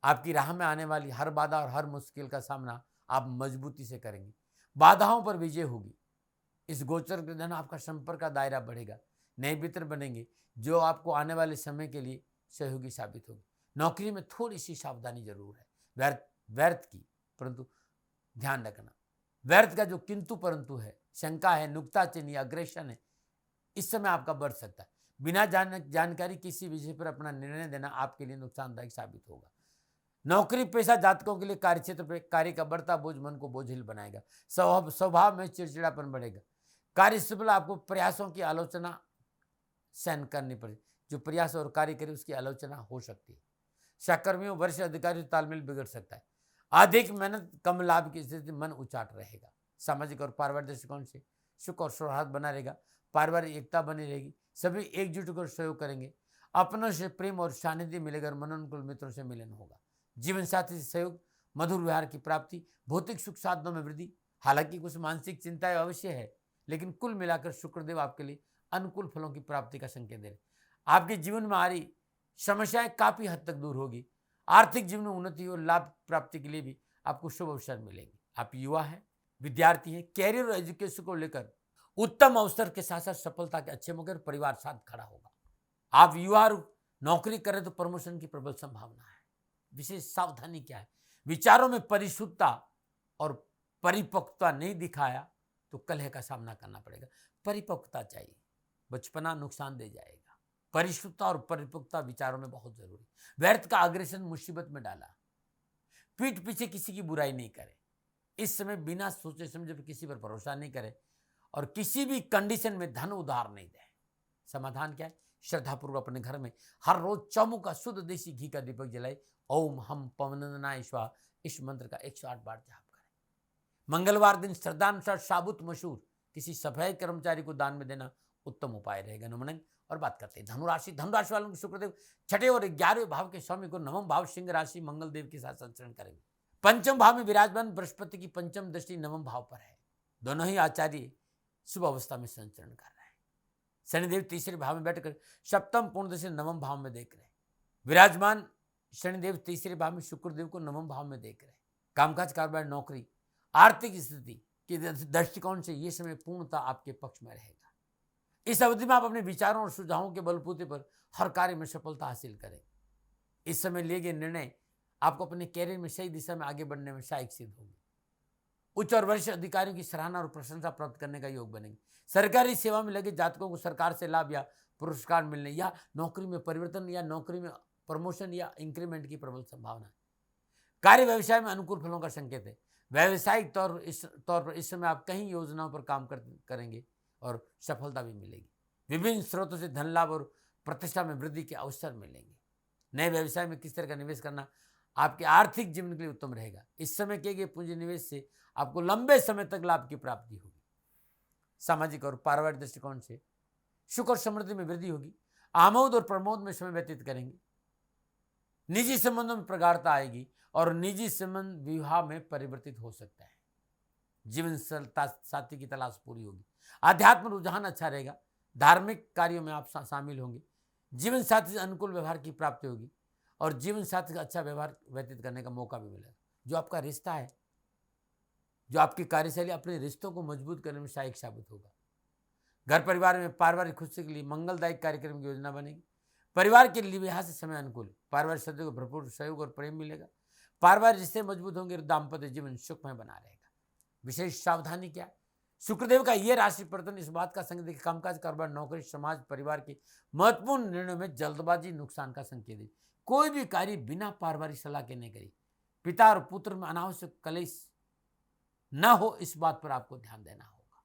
Speaker 1: आपकी राह में आने वाली हर बाधा और हर मुश्किल का सामना आप मजबूती से करेंगे। बाधाओं पर विजय होगी। इस गोचर के दिन आपका संपर्क का दायरा बढ़ेगा। नए मित्र बनेंगे जो आपको आने वाले समय के लिए सहयोगी साबित होगी। नौकरी में थोड़ी सी सावधानी जरूर है, व्यर्थ की, परंतु ध्यान रखना व्यर्थ का जो किंतु परंतु है, शंका है, नुक्ताचीनी, अग्रेशन है, इस समय आपका बढ़ सकता है। बिना जानकारी किसी विषय पर अपना निर्णय देना आपके लिए नुकसानदायक साबित होगा। नौकरी पेशा जातकों के लिए कार्यक्षेत्र पर कार्य का बढ़ता बोझ मन को बोझिल बनाएगा। स्वभाव में चिड़चिड़ापन बढ़ेगा। कार्यस्थल आपको प्रयासों की आलोचना सहन करनी पड़े। जो प्रयास और कार्य करे उसकी आलोचना हो सकती है। सहकर्मियों, वरिष्ठ अधिकारियों से तालमेल बिगड़ सकता है। अधिक मेहनत कम लाभ की स्थिति, मन उचाट रहेगा। सामाजिक और पारिवारिक दृष्टिकोण से सुख और सौहार्द बना रहेगा। पारिवारिक एकता बनी रहेगी। सभी एकजुट होकर सहयोग करेंगे। अपनों से प्रेम और सानिध्य मिलेगा और मनोनुकूल मित्रों से मिलन होगा। जीवन साथी से सहयोग, मधुर व्यवहार की प्राप्ति, भौतिक सुख साधनों में वृद्धि। हालांकि कुछ मानसिक चिंताएं अवश्य है, लेकिन कुल मिलाकर शुक्रदेव आपके लिए अनुकूल फलों की प्राप्ति का संकेत दे रहे। आपके जीवन में आ रही समस्याएं काफी हद तक दूर होगी। आर्थिक जीवन में उन्नति और लाभ प्राप्ति के लिए भी आपको शुभ अवसर मिलेंगे। आप युवा हैं, विद्यार्थी हैं, कैरियर और एजुकेशन को लेकर उत्तम अवसर के साथ साथ सफलता के अच्छे मौके परिवार साथ खड़ा होगा। आप युवा नौकरी करें तो प्रमोशन की प्रबल संभावना है। विशेष सावधानी क्या है? विचारों में परिशुद्धता और परिपक्वता नहीं दिखाया तो कलह का सामना करना पड़ेगा। परिपक्वता चाहिए, बचपना नुकसान दे जाएगा। परिशुद्धता और परिपक्वता विचारों में बहुत जरूरी। व्यर्थ का अग्रेशन मुसीबत में डाला। पीठ पीछे किसी की बुराई नहीं करे। इस समय बिना सोचे समझे किसी पर भरोसा नहीं करे और किसी भी कंडीशन में धन उधार नहीं दे। समाधान क्या है? श्रद्धापूर्वक अपने घर में हर रोज चौमुख का शुद्ध देसी घी का दीपक जलाए ओम हम पवननाय स्वाहा इस मंत्र का 108 बार जाप करें। मंगलवार दिन श्रद्धानुसार साबुत मशहूर किसी सफाई कर्मचारी को दान में देना उत्तम उपाय रहेगा। नमन। और बात करते हैं धनुराशि। धनुराशि वालों को शुक्रदेव छठे और 11वें भाव के स्वामी को नवम भाव सिंह राशि मंगल देव के साथ संचरण करेंगे। पंचम भाव में विराजमान बृहस्पति की पंचम दृष्टि नवम भाव पर है। दोनों ही आचार्य शुभ अवस्था में संचरण कर रहे हैं। शनिदेव तीसरे भाव में बैठकर सप्तम पूर्ण दृष्टि नवम भाव में देख रहे हैं। विराजमान शनिदेव तीसरे भाव में शुक्रदेव को नवम भाव में देख रहे हैं। कामकाज, कारोबार, नौकरी, आर्थिक स्थिति के दृष्टिकोण से यह समय पूर्णतः आपके पक्ष में रहेगा। इस अवधि में आप अपने विचारों और सुझावों के बलबूते पर हर कार्य में सफलता हासिल करें। इस समय लिए गए निर्णय आपको अपने कैरियर में सही दिशा में आगे बढ़ने में सहायक सिद्ध होगी। उच्च और वरिष्ठ अधिकारियों की सराहना और प्रशंसा प्राप्त करने का योग बनेगी। सरकारी सेवा में लगे जातकों को सरकार से लाभ या पुरस्कार मिलने या नौकरी में परिवर्तन या नौकरी में प्रमोशन या इंक्रीमेंट की प्रबल संभावना है। कार्य व्यवसाय में अनुकूल फलों का संकेत है। व्यावसायिक तौर पर इस समय आप कई योजनाओं पर काम करेंगे और सफलता भी मिलेगी। विभिन्न स्रोतों से धन लाभ और प्रतिष्ठा में वृद्धि के अवसर मिलेंगे। नए व्यवसाय में किस तरह का निवेश करना आपके आर्थिक जीवन के लिए उत्तम रहेगा। इस समय किए गए पूंजी निवेश से आपको लंबे समय तक लाभ की प्राप्ति होगी। सामाजिक और पारिवारिक दृष्टिकोण से सुख और समृद्धि में वृद्धि होगी। आमोद और प्रमोद में समय व्यतीत करेंगे। निजी संबंधों में प्रगाढ़ता आएगी और निजी संबंध विवाह में परिवर्तित हो सकता है। जीवन साथी की तलाश पूरी होगी। आध्यात्म रुझान अच्छा रहेगा। धार्मिक कार्यों में आप शामिल होंगे। जीवन साथी से अनुकूल व्यवहार की प्राप्ति होगी और जीवन साथी का अच्छा व्यवहार व्यतीत करने का मौका भी मिलेगा। जो आपका रिश्ता है, जो आपकी कार्यशैली अपने रिश्तों को मजबूत करने में सहायक साबित होगा। घर परिवार में पारिवारिक खुशी के लिए मंगलदायक कार्यक्रम की योजना बनेगी। परिवार के लिए लिहाज से समय अनुकूल। पारिवारिक सदस्यों को भरपूर सहयोग और प्रेम मिलेगा। पारिवारिक रिश्ते मजबूत होंगे और दाम्पत्य जीवन सुखमय बना रहेगा। विशेष सावधानी क्या? शुक्रदेव का यह राशि परिवर्तन इस बात का संकेत है कि कामकाज, कारोबार, नौकरी, समाज, परिवार के महत्वपूर्ण निर्णयों में जल्दबाजी नुकसान का संकेत है। कोई भी कार्य बिना पारिवारिक सलाह के नहीं करी। पिता और पुत्र में अनावश्यक कलेश न हो, इस बात पर आपको ध्यान देना होगा।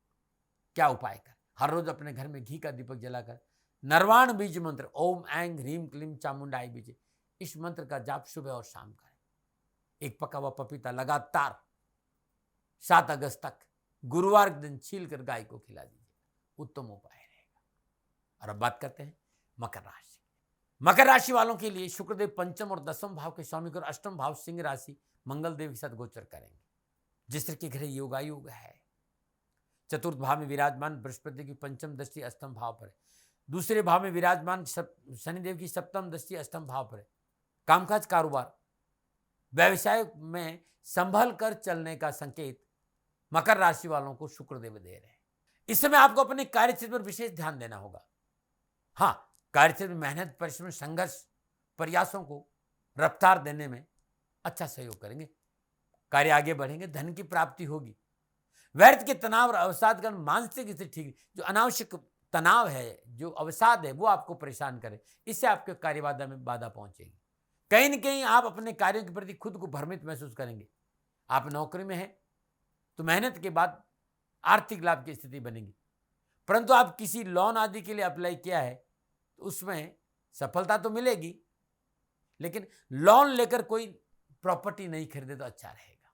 Speaker 1: क्या उपाय कर? हर रोज अपने घर में घी का दीपक जलाकर नरवाण बीज मंत्र ओम ऐं ह्रीम क्लीम चामुंडाई बीज, इस मंत्र का जाप सुबह और शाम करें। एक पका हुआ पपीता लगातार 7 अगस्त तक गुरुवार के दिन छील कर गाय को खिला दीजिए, उत्तम उपाय रहेगा। और अब बात करते हैं मकर राशि। मकर राशि वालों के लिए शुक्रदेव पंचम और दसम भाव के स्वामी और अष्टम भाव सिंह राशि मंगल देव के साथ गोचर करेंगे। जिस तरह के घर योगायोग है। चतुर्थ भाव में विराजमान बृहस्पति की पंचम दृष्टि अष्टम भाव पर है। दूसरे भाव में विराजमान शनिदेव की सप्तम दृष्टि अष्टम भाव पर है। कामकाज, कारोबार, व्यवसाय में संभल कर चलने का संकेत मकर राशि वालों को शुक्रदेव दे रहे हैं। इस समय आपको अपने कार्यक्षेत्र पर विशेष ध्यान देना होगा। हाँ, कार्यक्षेत्र में मेहनत, परिश्रम, संघर्ष, प्रयासों को रफ्तार देने में अच्छा सहयोग करेंगे। कार्य आगे बढ़ेंगे, धन की प्राप्ति होगी। व्यर्थ के तनाव और अवसाद का मानसिक स्थिति ठीक, जो अनावश्यक तनाव है, जो अवसाद है, वो आपको परेशान करे, इससे आपके कार्यवादा में बाधा पहुंचेगी। कहीं न कहीं आप अपने कार्यों के प्रति खुद को भ्रमित महसूस करेंगे। आप नौकरी में हैं तो मेहनत के बाद आर्थिक लाभ की स्थिति बनेगी, परंतु आप किसी लोन आदि के लिए अप्लाई किया है तो उसमें सफलता तो मिलेगी, लेकिन लोन लेकर कोई प्रॉपर्टी नहीं खरीदे तो अच्छा रहेगा।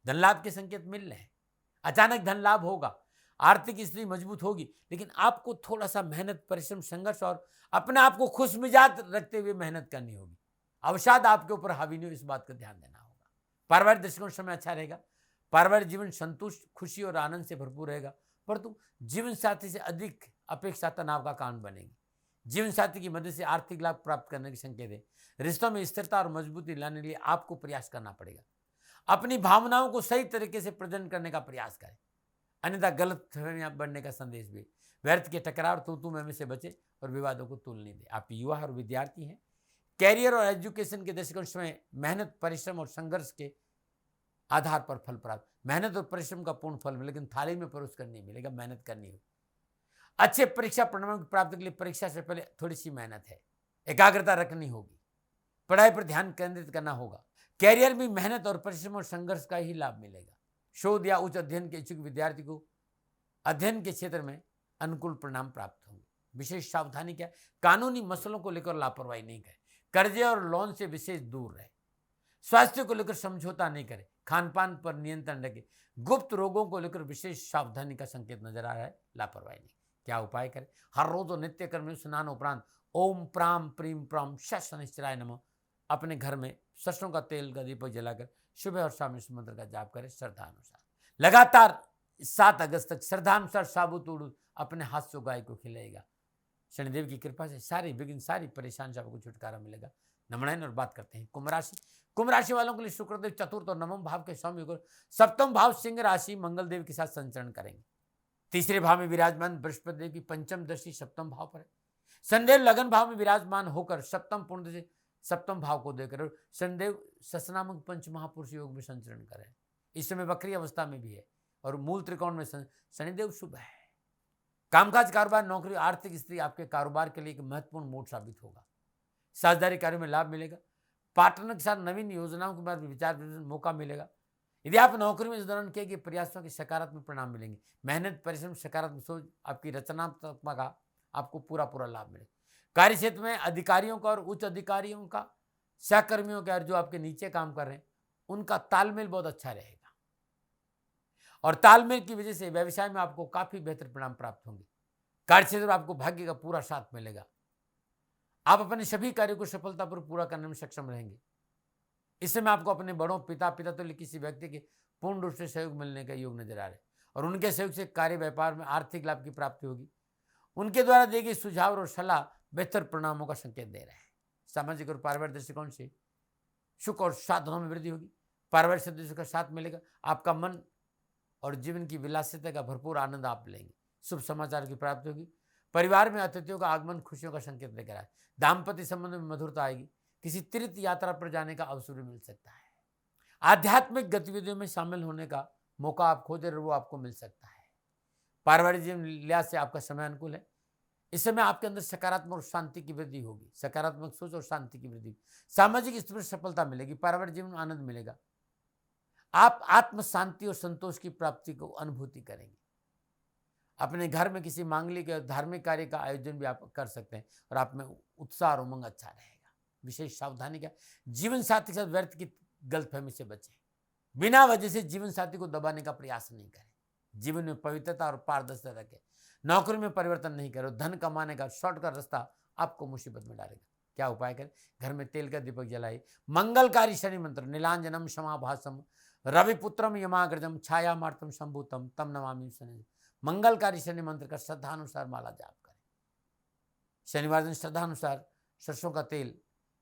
Speaker 1: धन लाभ के संकेत मिल रहे हैं। अचानक धन लाभ होगा, आर्थिक स्थिति मजबूत होगी, लेकिन आपको थोड़ा सा मेहनत, परिश्रम, संघर्ष और अपने आप को खुश मिजाज रखते हुए मेहनत करनी होगी। अवसाद आपके ऊपर हावी नहीं हो, इस बात का ध्यान देना होगा। पारिवारिक दृष्टिकोण समय अच्छा रहेगा। पारिवारिक जीवन संतुष्ट, खुशी और आनंद से भरपूर रहेगा, परंतु जीवन साथी से अधिक अपेक्षा तनाव का कारण बनेगी। जीवन साथी की मदद से आर्थिक लाभ प्राप्त करने के संकेत है। रिश्तों में स्थिरता और मजबूती लाने के लिए आपको प्रयास करना पड़ेगा। अपनी भावनाओं को सही तरीके से प्रेजेंट करने का प्रयास करें, अन्यथा गलतफहमियां बढ़ने का संदेश भी। व्यर्थ के टकराव, तू में से बचे और विवादों को तुलने दें। आप युवा और विद्यार्थी हैं। कैरियर और एजुकेशन के दृष्टिकोण में मेहनत, परिश्रम और संघर्ष के आधार पर फल प्राप्त। मेहनत और परिश्रम का पूर्ण फल मिलेगा, लेकिन थाली में परोस कर नहीं मिलेगा, मेहनत करनी होगी। अच्छे परीक्षा परिणामों की प्राप्ति के लिए परीक्षा से पहले थोड़ी सी मेहनत है, एकाग्रता रखनी होगी, पढ़ाई पर ध्यान केंद्रित करना होगा। कैरियर में मेहनत और परिश्रम और संघर्ष का ही लाभ मिलेगा। शोध या उच्च अध्ययन के इच्छुक विद्यार्थी को अध्ययन के क्षेत्र में अनुकूल परिणाम प्राप्त होंगे। विशेष सावधानी क्या? कानूनी मसलों को लेकर लापरवाही नहीं करें। कर्जे और लोन से विशेष दूर रहे। स्वास्थ्य को लेकर समझौता नहीं करें। खान पान पर नियंत्रण रखें। गुप्त रोगों को लेकर विशेष सावधानी का संकेत नजर आ रहा है, लापरवाही नहीं। क्या उपाय करें? हर रोज और नित्य कर्म में स्नान उपरांत ओम प्राम प्रीम प्राम शनिश्चराय नमः अपने घर में सरसों का तेल का दीपक जलाकर सुबह और शाम इस मंत्र का जाप करें श्रद्धा अनुसार। लगातार 7 अगस्त तक श्रद्धानुसार साबुत उड़द अपने हाथ से गाय को खिलाएगा। शनिदेव की कृपा से सारी विघ्न, सारी परेशानी से आपको छुटकारा मिलेगा। नमन। और बात करते हैं कुंभ राशि। कुंभ राशि वालों के लिए शुक्रदेव चतुर्थ और नवम भाव के स्वामी होकर सप्तम भाव सिंह राशि मंगल देव के साथ संचरण करेंगे। तीसरे भाव में विराजमान बृहस्पति देव की पंचम दृष्टि सप्तम भाव पर है। शनिदेव लगन भाव में विराजमान होकर सप्तम पूर्ण दृष्टि सप्तम भाव को देकर शनिदेव ससनामक पंच महापुरुष योग में संचरण करें। इस समय वक्री अवस्था में भी है और मूल त्रिकोण में शनिदेव शुभ है। कामकाज, कारोबार, नौकरी, आर्थिक स्थिति आपके कारोबार के लिए एक महत्वपूर्ण मोड़ साबित होगा। साझेदारी कार्यों में लाभ मिलेगा। पार्टनर के साथ नवीन योजनाओं के बारे में विचार मौका मिलेगा। यदि आप नौकरी में इस दौरान किए गए प्रयासों के सकारात्मक परिणाम मिलेंगे। मेहनत, परिश्रम, सकारात्मक सोच, आपकी रचनात्मकता का आपको पूरा लाभ मिलेगा। कार्य क्षेत्र में अधिकारियों का और उच्च अधिकारियों का, सहकर्मियों का, जो आपके नीचे काम कर रहे हैं, उनका तालमेल बहुत अच्छा रहेगा और तालमेल की वजह से व्यवसाय में आपको काफी बेहतर परिणाम प्राप्त होंगे। कार्य क्षेत्र में आपको भाग्य का पूरा साथ मिलेगा। आप अपने सभी कार्यों को सफलतापूर्वक पूरा करने में सक्षम रहेंगे। इस समय आपको अपने बड़ों, पिता तो किसी व्यक्ति के पूर्ण रूप से सहयोग मिलने का योग नजर आ रहा है और उनके सहयोग से कार्य व्यापार में आर्थिक लाभ की प्राप्ति होगी। उनके द्वारा दिए गए सुझाव और सलाह बेहतर परिणामों का संकेत दे रहे हैं। सामाजिक और पारिवारिक दृष्टिकोण से सुख और साधनों में वृद्धि होगी। पारिवारिक सदस्यों का साथ मिलेगा। आपका मन और जीवन की विलासिता का भरपूर आनंद आप लेंगे। शुभ समाचार की प्राप्ति होगी। परिवार में अतिथियों का आगमन खुशियों का संकेत लेकर आए। दाम्पत्य संबंध में मधुरता आएगी। किसी तीर्थ यात्रा पर जाने का अवसर भी मिल सकता है। आध्यात्मिक गतिविधियों में शामिल होने का मौका आप खोजे, वो आपको मिल सकता है। पारिवारिक जीवन लिहाज से आपका समय अनुकूल है। इस समय आपके अंदर सकारात्मक और शांति की वृद्धि होगी। सकारात्मक सोच और शांति की वृद्धि। सामाजिक स्तर पर सफलता मिलेगी। पारिवारिक जीवन में आनंद मिलेगा। आप आत्म शांति और संतोष की प्राप्ति को अनुभूति करेंगे। अपने घर में किसी मांगलिक या धार्मिक कार्य का आयोजन भी आप कर सकते हैं और आप में उत्साह और उमंग अच्छा रहेगा। विशेष सावधानी क्या, जीवन साथी के साथ व्यर्थ की गलतफहमी से बचें। बिना वजह से जीवन साथी को दबाने का प्रयास नहीं करें। जीवन में पवित्रता और पारदर्शिता रखें। नौकरी में परिवर्तन नहीं करो। धन कमाने का शॉर्टकट रास्ता आपको मुसीबत में डालेगा। क्या उपाय करें? घर में तेल का दीपक जलाइए। मंगलकारी शनि मंत्र नीलांजनम क्षमाभासम रविपुत्रम यमाग्रजम छाया मार्तम शंभुतम तम नमामि शनि। मंगलकारी शनि मंत्र का श्रद्धानुसार माला जाप करें। शनिवार दिन श्रद्धानुसार सरसों का तेल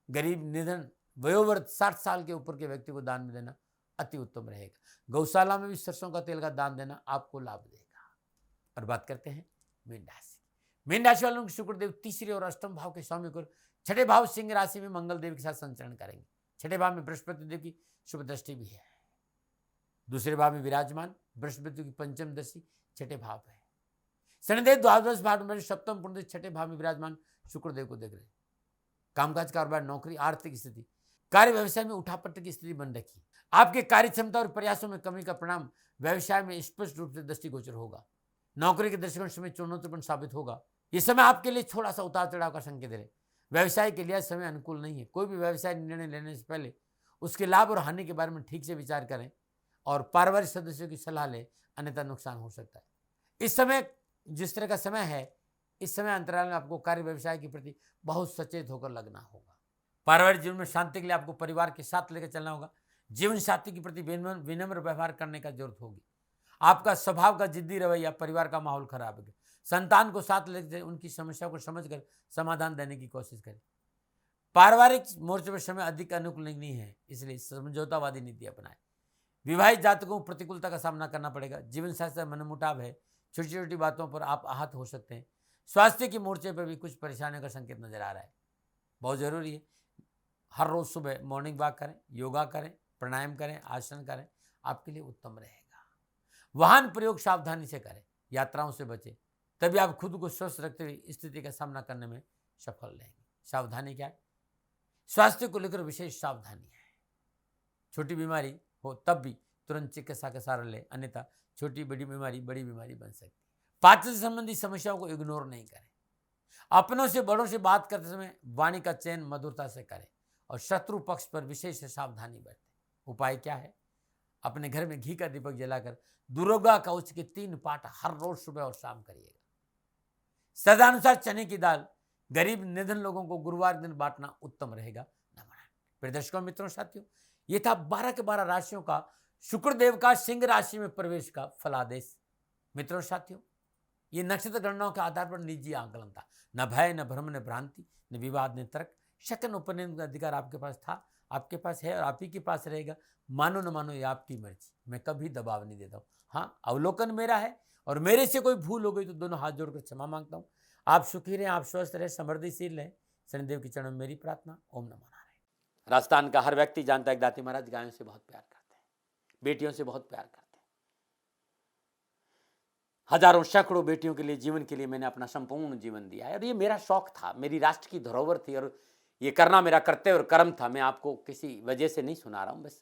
Speaker 1: गरीब, निधन, वयोवृद्ध 60 साल के ऊपर के व्यक्ति को दान में देना अति उत्तम रहेगा। गौशाला में भी सरसों का तेल का दान देना आपको लाभ देगा। और बात करते हैं मीन राशि। मीन राशि वालों को शुक्रदेव तीसरे और अष्टम भाव के स्वामी को छठे भाव सिंह राशि में मंगल देव के साथ संचरण करेंगे। छठे भाव में बृहस्पति देव की शुभ दृष्टि भी है। दूसरे भाव में विराजमान बृहस्पति की पंचम दृष्टि छठे भाव है। शनिदेव द्वादश भाव में सप्तम पुण्य छठे भाव में विराजमान शुक्रदेव को देख रहे हैं। कामकाज, कारोबार, नौकरी, आर्थिक स्थिति, कार्य व्यवसाय में उठापटक की स्थिति बन रखी। आपके कार्य क्षमता और प्रयासों में कमी का परिणाम व्यवसाय में स्पष्ट रूप से दृष्टिगोचर होगा। नौकरी के दृष्टिकोण समय चुनौतीपूर्ण साबित होगा। यह समय आपके लिए थोड़ा सा उतार चढ़ाव का संकेत है। व्यवसाय के लिए समय अनुकूल नहीं है। कोई भी व्यवसाय निर्णय लेने से पहले उसके लाभ और हानि के बारे में ठीक से विचार करें और पारिवारिक सदस्यों की सलाह लें, अन्यथा नुकसान हो सकता है। इस समय जिस तरह का समय है, इस समय अंतराल में आपको कार्य व्यवसाय के प्रति बहुत सचेत होकर लगना होगा। पारिवारिक जीवन में शांति के लिए आपको परिवार के साथ लेकर चलना होगा। जीवन साथी के प्रति विनम्र व्यवहार करने का जरूरत होगी। आपका स्वभाव का जिद्दी रवैया परिवार का माहौल खराब है। संतान को साथ लेकर उनकी समस्या को समझकर समाधान देने की कोशिश करें। पारिवारिक मोर्चे पर समय अधिक अनुकूल नहीं है, इसलिए समझौतावादी नीति अपनाएं। विवाहित जातकों को प्रतिकूलता का सामना करना पड़ेगा। जीवन साथी से मनमुटाव है। छोटी छोटी बातों पर आप आहत हो सकते हैं। स्वास्थ्य के मोर्चे पर भी कुछ परेशानियों का संकेत नजर आ रहा है। बहुत जरूरी है हर रोज सुबह मॉर्निंग वॉक करें, योगा करें, प्राणायाम करें, आसन करें, आपके लिए उत्तम रहेगा। वाहन प्रयोग सावधानी से करें, यात्राओं से बचें, तभी आप खुद को स्वस्थ रखते हुए स्थिति का सामना करने में सफल रहेंगे। सावधानी क्या है? स्वास्थ्य को लेकर विशेष सावधानी है। छोटी बीमारी हो तब भी तुरंत चिकित्सा का सहारा लें, अन्यथा छोटी बड़ी बीमारी बड़ी बीमारी बन सकती है। पाचन संबंधी समस्याओं को इग्नोर नहीं करें। अपनों से बड़ों से बात करते समय वाणी का चयन मधुरता से करें और शत्रु पक्ष पर विशेष सावधानी बरतें। उपाय क्या है? अपने घर में घी का दीपक जलाकर दुर्गा कवच के 3 पाठ हर रोज सुबह और शाम करिएगा। सदानुसार चने की दाल गरीब निधन लोगों को गुरुवार दिन बांटना उत्तम रहेगा। प्रिय दर्शकों, मित्रों, साथियों, ये था 12 के 12 राशियों का शुक्रदेव का सिंह राशि में प्रवेश का फलादेश। मित्रों, साथियों, ये नक्षत्र गणनाओं के आधार पर निजी आकलन था। न भय, न भ्रम, न भ्रांति, न विवाद, न तर्क। शक उपनयन का अधिकार आपके पास था, आपके पास है और आप ही के पास रहेगा। मानो न मानो ये आपकी मर्जी। मैं कभी दबाव नहीं देता हूँ। हाँ, अवलोकन मेरा है और मेरे से कोई भूल हो गई तो दोनों हाथ जोड़कर क्षमा मांगता हूँ। आप सुखी रहें, आप स्वस्थ रहें, समृद्धिशील रहें। शनिदेव के चरणों में मेरी प्रार्थना। ओम नमः नारायण। राजस्थान का हर व्यक्ति जानता है कि दाती महाराज गायों से बहुत प्यार करते हैं, बेटियों से बहुत प्यार करते हैं। हजारों सैकड़ों बेटियों के लिए, जीवन के लिए मैंने अपना संपूर्ण जीवन दिया है और ये मेरा शौक था, मेरी राष्ट्र की धरोहर थी और ये करना मेरा कर्तव्य और कर्म था। मैं आपको किसी वजह से नहीं सुना रहा हूं, बस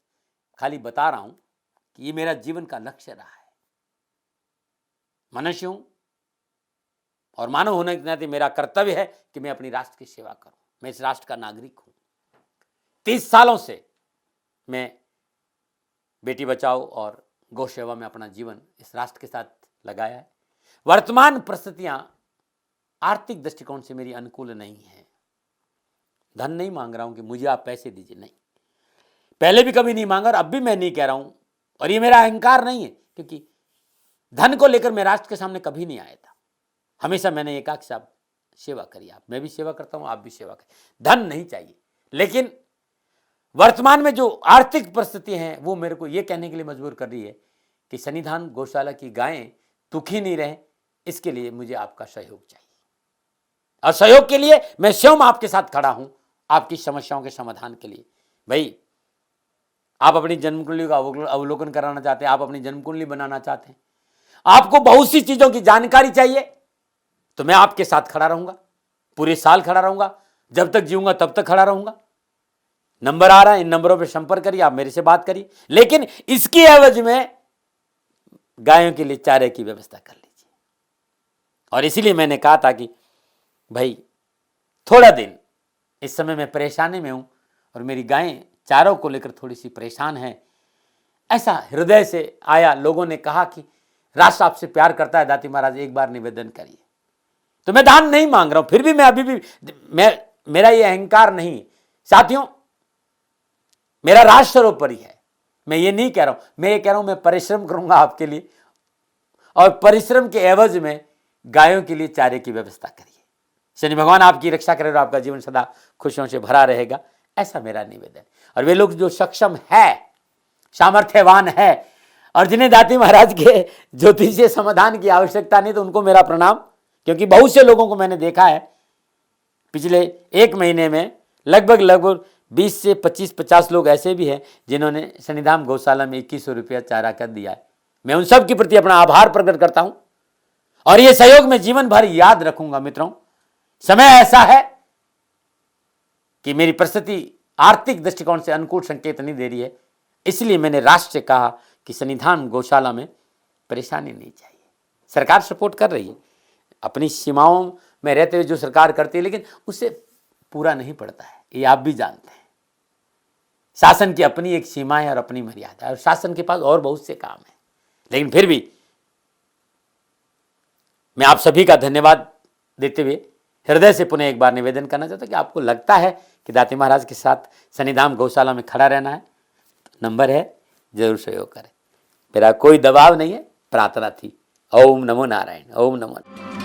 Speaker 1: खाली बता रहा हूं कि ये मेरा जीवन का लक्ष्य रहा है। मनुष्य हूं और मानव होने के नाते मेरा कर्तव्य है कि मैं अपनी राष्ट्र की सेवा करूं। मैं इस राष्ट्र का नागरिक हूं। 30 सालों से मैं बेटी बचाओ और गौ सेवा में अपना जीवन इस राष्ट्र के साथ लगाया है। वर्तमान परिस्थितियां आर्थिक दृष्टिकोण से मेरी अनुकूल नहीं है। धन नहीं मांग रहा हूं कि मुझे आप पैसे दीजिए, नहीं, पहले भी कभी नहीं मांगा और अब भी मैं नहीं कह रहा हूं। और ये मेरा अहंकार नहीं है, क्योंकि धन को लेकर मैं राष्ट्र के सामने कभी नहीं आया था। हमेशा मैंने ये कहा कि साहब सेवा करिए, आप, मैं भी सेवा करता हूं, आप भी सेवा करिए, धन नहीं चाहिए। लेकिन वर्तमान में जो आर्थिक परिस्थिति हैं वो मेरे को ये कहने के लिए मजबूर कर रही है कि सन्निधान गौशाला की गायें दुखी नहीं रहे, इसके लिए मुझे आपका सहयोग चाहिए। और सहयोग के लिए मैं स्वयं आपके साथ खड़ा हूं, आपकी समस्याओं के समाधान के लिए। भाई, आप अपनी जन्म कुंडली का अवलोकन कराना चाहते हैं, आप अपनी जन्म कुंडली बनाना चाहते हैं, आपको बहुत सी चीजों की जानकारी चाहिए, तो मैं आपके साथ खड़ा रहूंगा, पूरे साल खड़ा रहूंगा, जब तक जीऊंगा तब तक खड़ा रहूंगा। नंबर आ रहा है, इन नंबरों पे संपर्क करिए, आप मेरे से बात करिए, लेकिन इसकी एवज में गायों के लिए चारे की व्यवस्था कर लीजिए। और इसीलिए मैंने कहा था कि भाई थोड़ा दिन, इस समय मैं परेशानी में हूं और मेरी गायें चारों को लेकर थोड़ी सी परेशान है। ऐसा हृदय से आया, लोगों ने कहा कि राष्ट्र आपसे प्यार करता है दाती महाराज, एक बार निवेदन करिए। तो मैं दान नहीं मांग रहा हूं, फिर भी मैं अभी भी, मेरा ये अहंकार नहीं है साथियों, मेरा राष्ट्र सर्वोपरि है। मैं ये नहीं कह रहा हूं, मैं ये कह रहा हूं मैं परिश्रम करूंगा आपके लिए, और परिश्रम के एवज में गायों के लिए चारे की व्यवस्था करिए। शनि भगवान आपकी रक्षा करे और आपका जीवन सदा खुशियों से भरा रहेगा, ऐसा मेरा निवेदन। और वे लोग जो सक्षम है, सामर्थ्यवान है और जिन्हें दाती महाराज के ज्योतिषीय समाधान की आवश्यकता नहीं, तो उनको मेरा प्रणाम। क्योंकि बहुत से लोगों को मैंने देखा है पिछले 1 महीने में, लगभग 20 से 25-50 लोग ऐसे भी हैं जिन्होंने सन्निधान गौशाला में 2100 रुपया चारा कर दिया है। मैं उन सब के प्रति अपना आभार प्रकट करता हूं और ये सहयोग में जीवन भर याद रखूंगा। मित्रों, समय ऐसा है कि मेरी परिस्थिति आर्थिक दृष्टिकोण से अनुकूल संकेत नहीं दे रही है, इसलिए मैंने राष्ट्र से कहा कि सन्निधान गौशाला में परेशानी नहीं चाहिए। सरकार सपोर्ट कर रही है, अपनी सीमाओं में रहते हुए जो सरकार करती है, लेकिन उससे पूरा नहीं पड़ता है, ये आप भी जानते हैं। शासन की अपनी एक सीमा है और अपनी मर्यादा है, और शासन के पास और बहुत से काम है। लेकिन फिर भी मैं आप सभी का धन्यवाद देते हुए हृदय से पुनः एक बार निवेदन करना चाहता हूं कि आपको लगता है कि दाती महाराज के साथ सन्निधान गौशाला में खड़ा रहना है, तो नंबर है, जरूर सहयोग करें। मेरा कोई दबाव नहीं है, प्रार्थना थी। ओम नमो नारायण, ओम नमो।